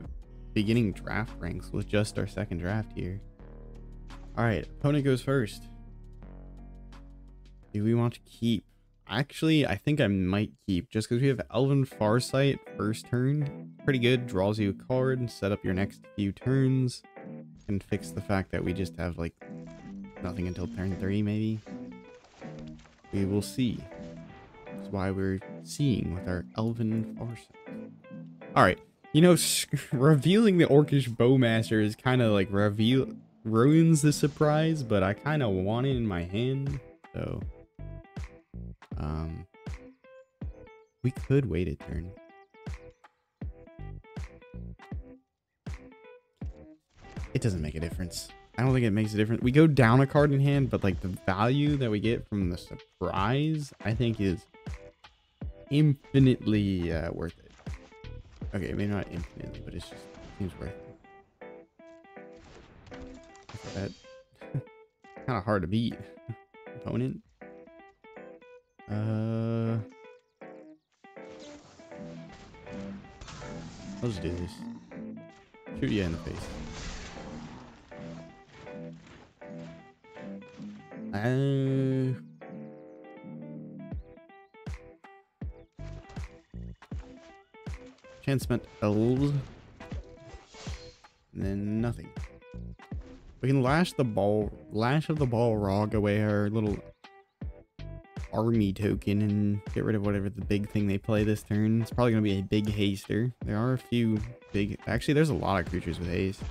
beginning draft ranks with just our 2nd draft here. All right, opponent goes first. Do we want to keep? Actually, I think I might keep, just because we have Elven Farsight first turn. Pretty good. Draws you a card and set up your next few turns. And fix the fact that we just have, like, nothing until turn 3, maybe. We will see. That's why we're seeing with our Elven Farsight. Alright. You know, revealing the Orcish Bowmaster is kind of, like, ruins the surprise, but I kind of want it in my hand, so... we could wait a turn. It doesn't make a difference. I don't think it makes a difference. We go down a card in hand, but like the value that we get from the surprise, I think is infinitely worth it. Okay, maybe not infinitely, but it's just seems worth it. That kind of hard to beat. Opponent. I'll just do this. Shoot you in the face. Chance spent elves. And then nothing. We can lash of the Balrog away our little army token and get rid of whatever the big thing they play this turn. It's probably going to be a big haster. There are a few big... Actually, there's a lot of creatures with haste.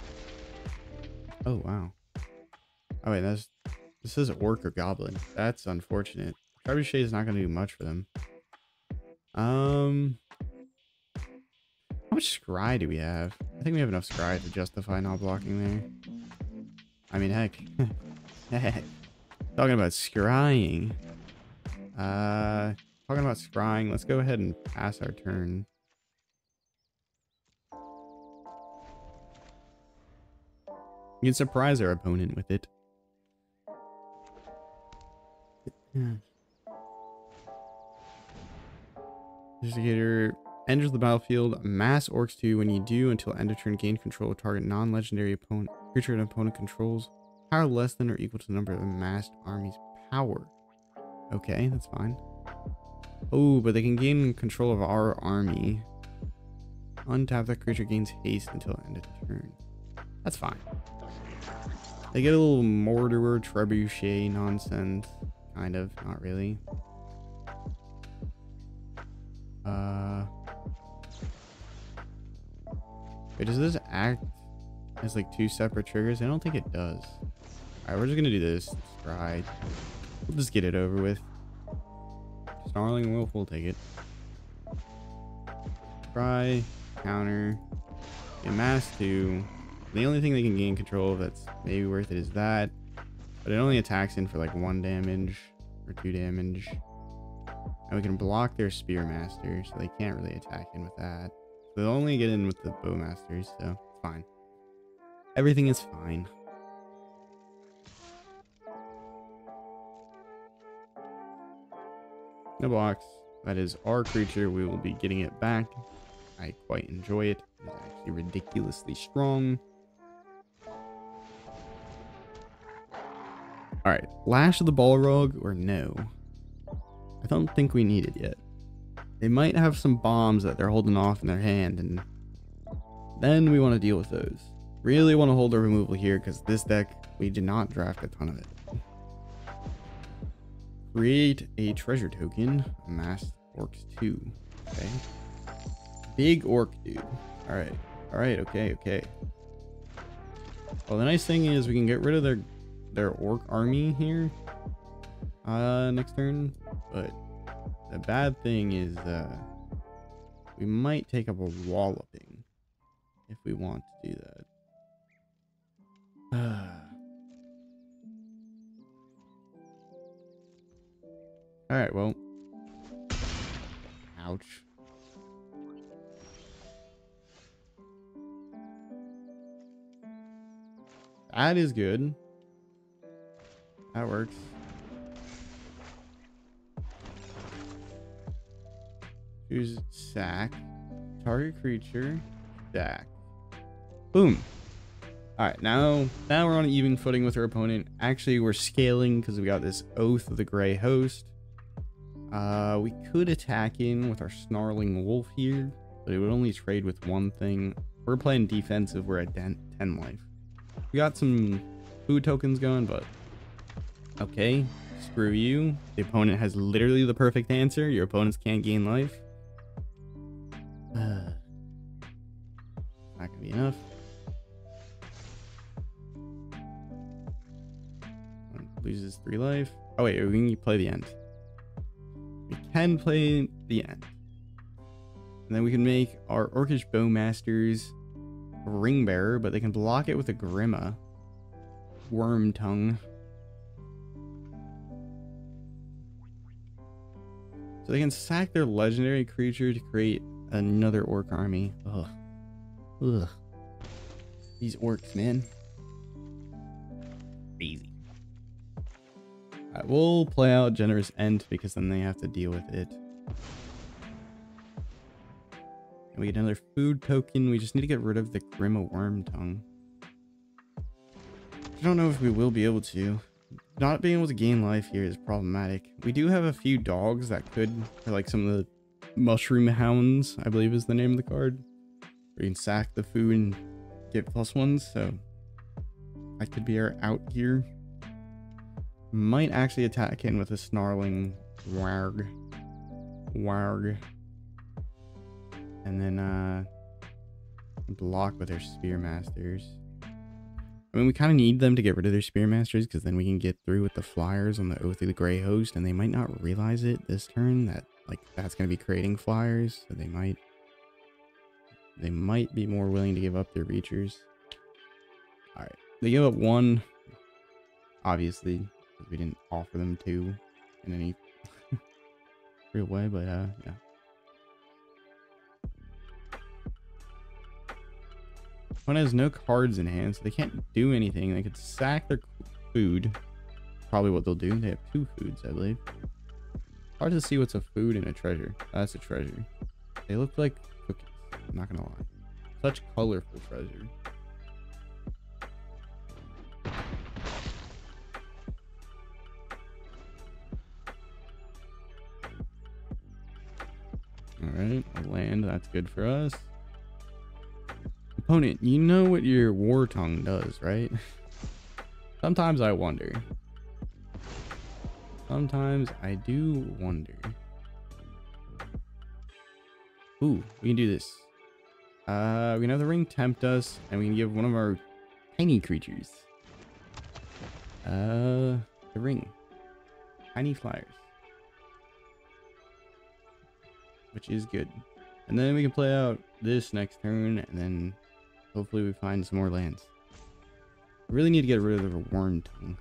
Oh, wow. Oh, wait, this is orc or goblin. That's unfortunate. Trebuchet is not going to do much for them. How much scry do we have? I think we have enough scry to justify not blocking there. I mean, heck. Talking about scrying. Talking about scrying, let's go ahead and pass our turn. You can surprise our opponent with it. Investigator enters the battlefield. Mass orcs 2. When you do, until end of turn, gain control of target non-legendary opponent creature an opponent controls. Power less than or equal to the number of amassed army's power. Okay, that's fine. Oh, but they can gain control of our army. Untap that creature gains haste until end of turn. That's fine. They get a little Mortar, Trebuchet nonsense. Kind of, not really. Wait, does this act as like 2 separate triggers? I don't think it does. Alright, we're just gonna do this. Right. We'll just get it over with. Snarling Wolf, we'll take it. Try, counter, amass 2. The only thing they can gain control of that's maybe worth it is that. But it only attacks in for like 1 damage or 2 damage. And we can block their Spearmaster, so they can't really attack in with that. So they'll only get in with the Bowmasters, so it's fine. Everything is fine. No blocks. That is our creature. We will be getting it back. I quite enjoy it. It's actually ridiculously strong. Alright, Lash of the Balrog or no? I don't think we need it yet. They might have some bombs that they're holding off in their hand, and then we want to deal with those. Really want to hold our removal here because this deck, we did not draft a ton of it. Create a treasure token. Mass Orcs 2. Okay. Big Orc dude. Alright. Alright, okay. Well, the nice thing is we can get rid of their Orc army here. Next turn. But the bad thing is we might take up a walloping if we want to do that. Alright, well. Ouch. That is good. That works. Choose sack. Target creature. Sack. Boom. Alright, now we're on an even footing with our opponent. Actually, we're scaling because we got this Oath of the Grey Host. We could attack in with our Snarling Wolf here, but it would only trade with one thing. We're playing defensive. We're at 10 life. We got some food tokens going, but okay, screw you. The opponent has literally the perfect answer. Your opponents can't gain life. Not gonna be enough. Loses 3 life. Oh wait, we can play the end. We can play the end. And then we can make our Orcish Bowmasters Ring Bearer, but they can block it with a Grima. Worm Tongue. So they can sack their legendary creature to create another orc army. Ugh. Ugh. These orcs, man. Crazy. Alright, we'll play out Generous End because then they have to deal with it. And we get another food token. We just need to get rid of the Grima Worm Tongue. I don't know if we will be able to. not being able to gain life here is problematic. We do have a few dogs that could, or like some of the mushroom hounds, I believe is the name of the card, where you can sack the food and get +1s. So that could be our out here. Might actually attack in with a snarling warg. And then block with their Spearmasters. I mean, we kind of need them to get rid of their Spearmasters, because then we can get through with the flyers on the Oath of the Grey Host, and they might not realize it this turn that like that's going to be creating flyers, so they might be more willing to give up their Reachers. All right, they give up 1, obviously, because we didn't offer them 2 in any real way, but yeah. One has no cards in hand, so they can't do anything. They could sack their food. Probably what they'll do. They have 2 foods, I believe. Hard to see what's a food and a treasure. That's a treasure. They look like cookies. I'm not gonna lie. Such colorful treasure. Alright, a land. That's good for us. Opponent, you know what your War Tongue does, right? Sometimes I wonder. Sometimes I do wonder. Ooh, we can do this. We can have the ring tempt us, and we can give one of our tiny creatures the ring. Tiny flyers. Which is good. And then we can play out this next turn, and then hopefully we find some more lands. We really need to get rid of their Worm Tongue.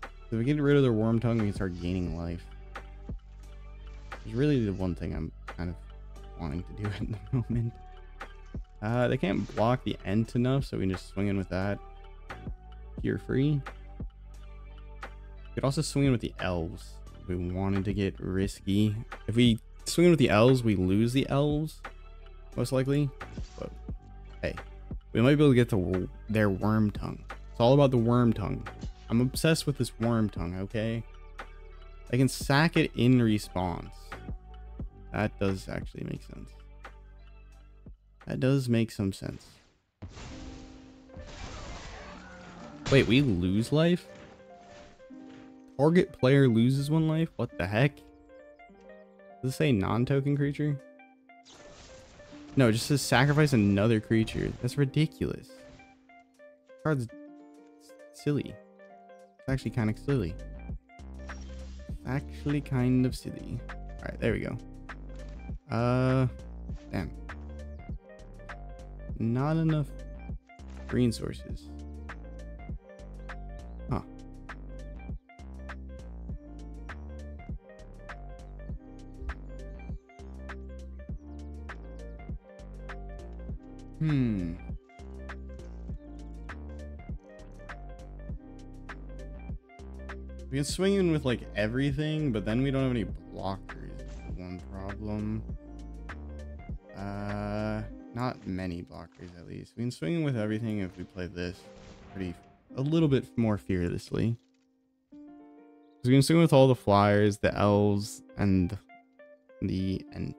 If we get rid of their Worm Tongue, we can start gaining life. It's really the one thing I'm kind of wanting to do at the moment. They can't block the Ent enough, so we can just swing in with that. Here free. We could also swing in with the Elves if we wanted to get risky. If we swing in with the Elves, we lose the Elves, most likely. But hey, we might be able to get to their Worm Tongue. It's all about the Worm Tongue. I'm obsessed with this Worm Tongue, okay? I can sack it in response. That does actually make sense. That does make some sense. Wait, we lose life? Target player loses 1 life? What the heck? Does it say non-token creature? No, it just says sacrifice another creature. That's ridiculous. This card's silly. It's actually kind of silly. Actually kind of silly. Alright, there we go. Damn. Not enough green sources. Huh. We can swing in with like everything, but then we don't have any blockers. That's one problem. Not many blockers at least. We can swing in with everything if we play this a little bit more fearlessly. So we can swing with all the flyers, the elves, and the Ent.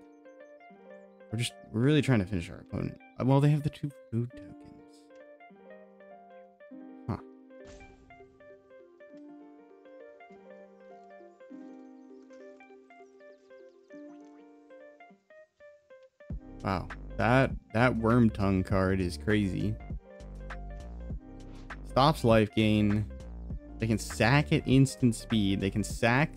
We're really trying to finish our opponent. Well, they have the 2 food tokens. Huh. Wow. That Worm Tongue card is crazy. Stops life gain. They can sack at instant speed. They can sack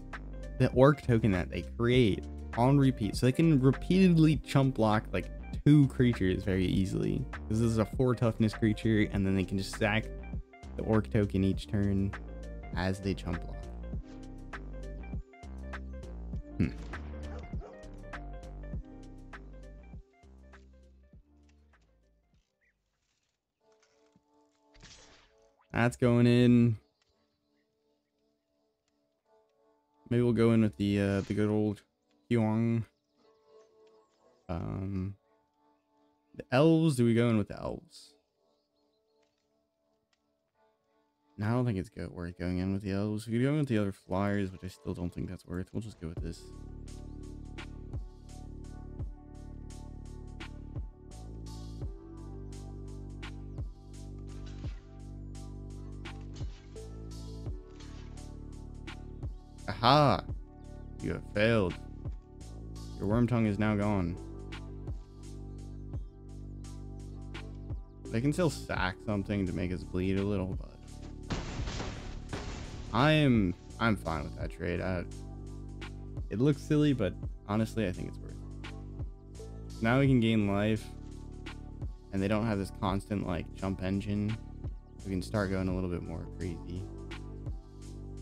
the orc token that they create on repeat. So they can repeatedly chump block like 2 creatures very easily. This is a 4 toughness creature, and then they can just sack the orc token each turn as they chump block. That's going in. Maybe we'll go in with the good old Hyung. The elves. Do we go in with the elves? I don't think it's worth going in with the elves. We could go in with the other flyers, which I still don't think that's worth. We'll just go with this. Aha! You have failed. Your worm tongue is now gone. They can still sack something to make us bleed a little, but I'm fine with that trade. It looks silly, but honestly, I think it's worth it. Now we can gain life, and they don't have this constant like jump engine. We can start going a little bit more crazy.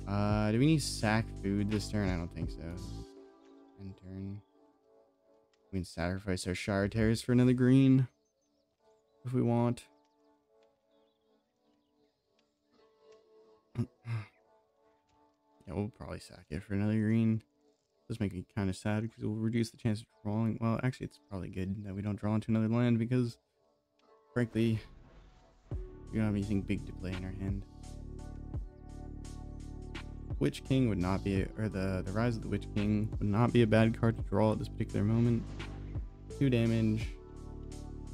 Do we need sack food this turn? I don't think so. End turn. We can sacrifice our Shire Terrace for another green if we want. Yeah, we'll probably sack it for another green. Does make me kind of sad because it will reduce the chance of drawing. Well, actually, it's probably good that we don't draw into another land because, frankly, we don't have anything big to play in our hand. Witch King would not be, or the Rise of the Witch King would not be a bad card to draw at this particular moment. 2 damage,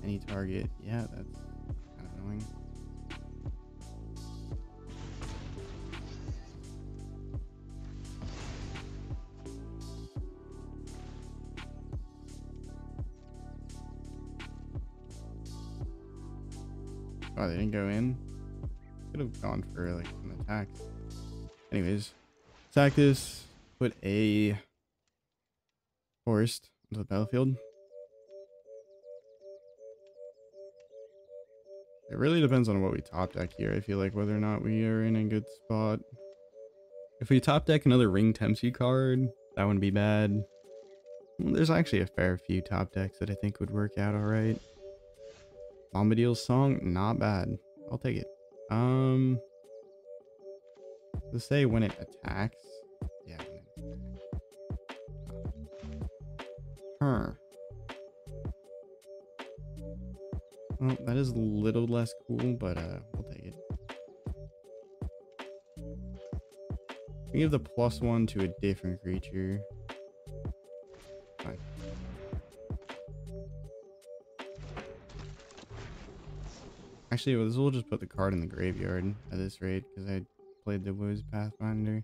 any target. Yeah, that's kind of annoying. Oh, they didn't go in. Could have gone for like some attacks. Anyways, sack this, put a forest into the battlefield. It really depends on what we top deck here. I feel like whether or not we are in a good spot. If we top deck another Ring Tempsy card, that wouldn't be bad. There's actually a fair few top decks that I think would work out alright. Bombadil's Song, not bad. I'll take it. Let's say when it attacks. Yeah. Well, that is a little less cool, but we'll take it. We give the +1 to a different creature. Fine. Actually, we'll just put the card in the graveyard at this rate because I played the Woes Pathfinder.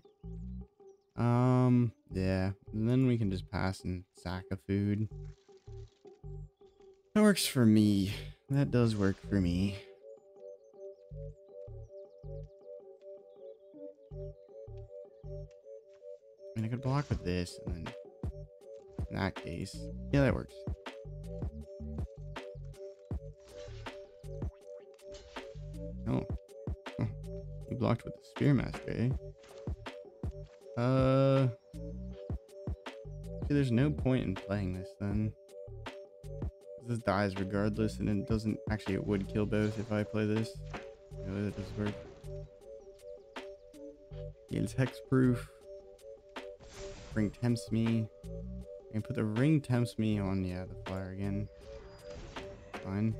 Yeah, and then we can just pass and sack a food. That works for me. That does work for me. I mean, I could block with this, and then in that case, yeah, that works. Oh, you blocked with the Spearmaster, eh? See, there's no point in playing this then. This dies regardless, and it doesn't actually. It would kill both if I play this. No, that does work. Gains hexproof. Ring tempts me. I can put the ring tempts me on, yeah, the flyer again. Fine.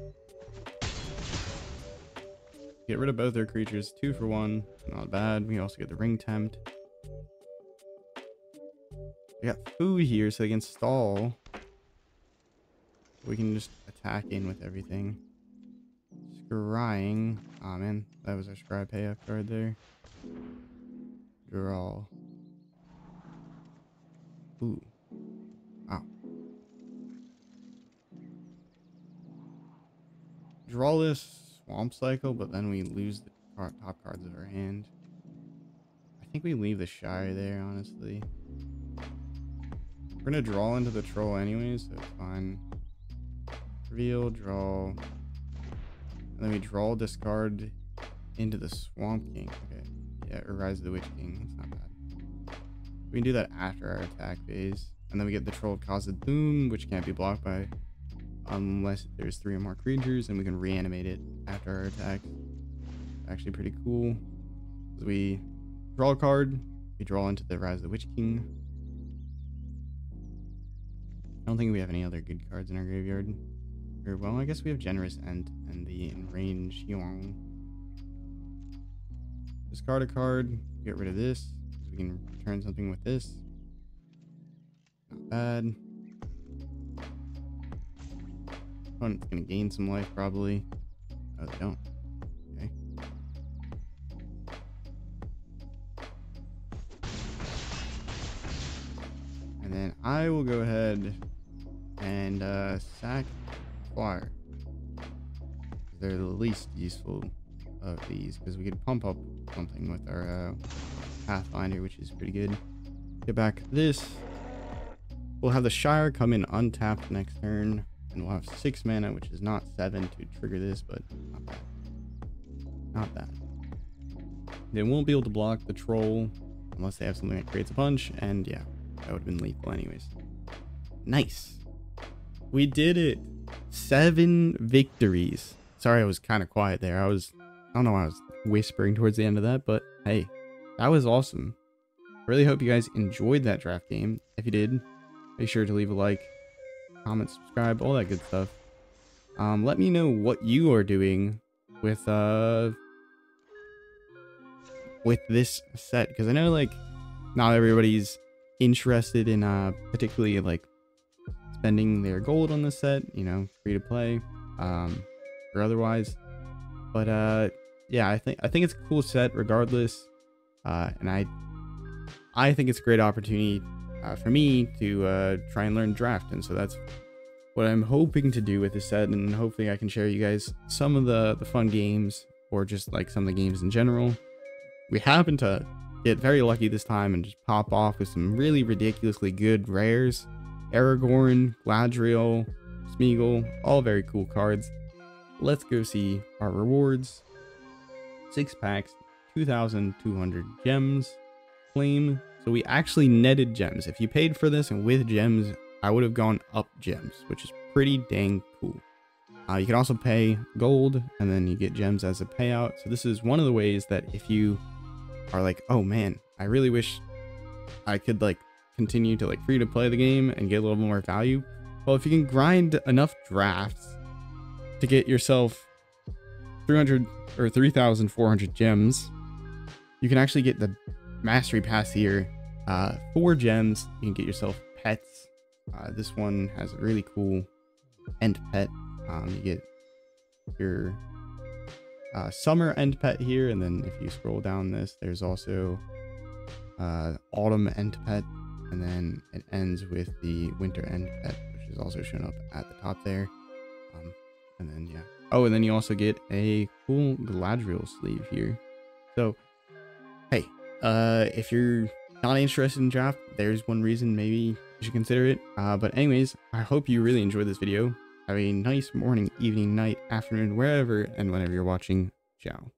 Get rid of both their creatures. 2 for 1. Not bad. We also get the ring tempt. We got food here, so they can stall. We can just attack in with everything. Scrying. Aw, man. That was our scry payoff card there. Draw. Ooh. Wow. Draw this Swamp Cycle, but then we lose the top cards of our hand. I think we leave the Shire there, honestly. We're gonna draw into the Troll anyways, so it's fine. Reveal, draw. And then we draw, discard into the Swamp King. Okay. Yeah, or Rise of the Witch King. That's not bad. We can do that after our attack phase. And then we get the Troll Conceded Boom, which can't be blocked by unless there's 3 or more creatures, and we can reanimate it after our attack. Actually pretty cool. So we draw a card, we draw into the Rise of the Witch King. I don't think we have any other good cards in our graveyard. Or, well, I guess we have Generous End and the Enraged Yuang. discard a card, get rid of this. We can return something with this. Not bad. Opponent's gonna gain some life probably. Oh, they don't. Okay. And then I will go ahead and sack Flyer. They're the least useful of these because we could pump up something with our Pathfinder, which is pretty good. Get back this. We'll have the Shire come in untapped next turn, and we'll have 6 mana, which is not 7 to trigger this, but not bad. Not bad. They won't be able to block the Troll unless they have something that creates a punch, and yeah, that would have been lethal anyways. Nice. We did it. 7 victories. Sorry, I was kind of quiet there. I don't know why I was whispering towards the end of that, but hey, that was awesome. I really hope you guys enjoyed that draft game. If you did, make sure to leave a like, comment, subscribe, all that good stuff. Let me know what you are doing with this set, because I know like not everybody's interested in particularly like spending their gold on this set, you know, free to play or otherwise, but yeah, I think it's a cool set regardless, and I think it's a great opportunity for me to try and learn draft, and so that's what I'm hoping to do with this set, and hopefully I can share you guys some of the fun games, or just like some of the games in general. We happen to get very lucky this time and just pop off with some really ridiculously good rares. Aragorn, Gladriel, Smeagol, all very cool cards. Let's go see our rewards. 6 packs, 2,200 gems, flame. So we actually netted gems. If you paid for this and with gems, I would have gone up gems, which is pretty dang cool. You can also pay gold and then you get gems as a payout. So this is one of the ways that if you are like, oh man, I really wish I could like continue to like free to play the game and get a little more value. Well, if you can grind enough drafts to get yourself 300 or 3,400 gems, you can actually get the mastery pass here. 4 gems, you can get yourself pets. This one has a really cool end pet. You get your summer end pet here, and then if you scroll down this, there's also autumn end pet, and then it ends with the winter end pet, which is also shown up at the top there. And then yeah, oh, and then you also get a cool Gladriel sleeve here. So hey, if you're not interested in draft, there's one reason maybe you should consider it. But anyways, I hope you really enjoyed this video. Have a nice morning, evening, night, afternoon, wherever and whenever you're watching. Ciao.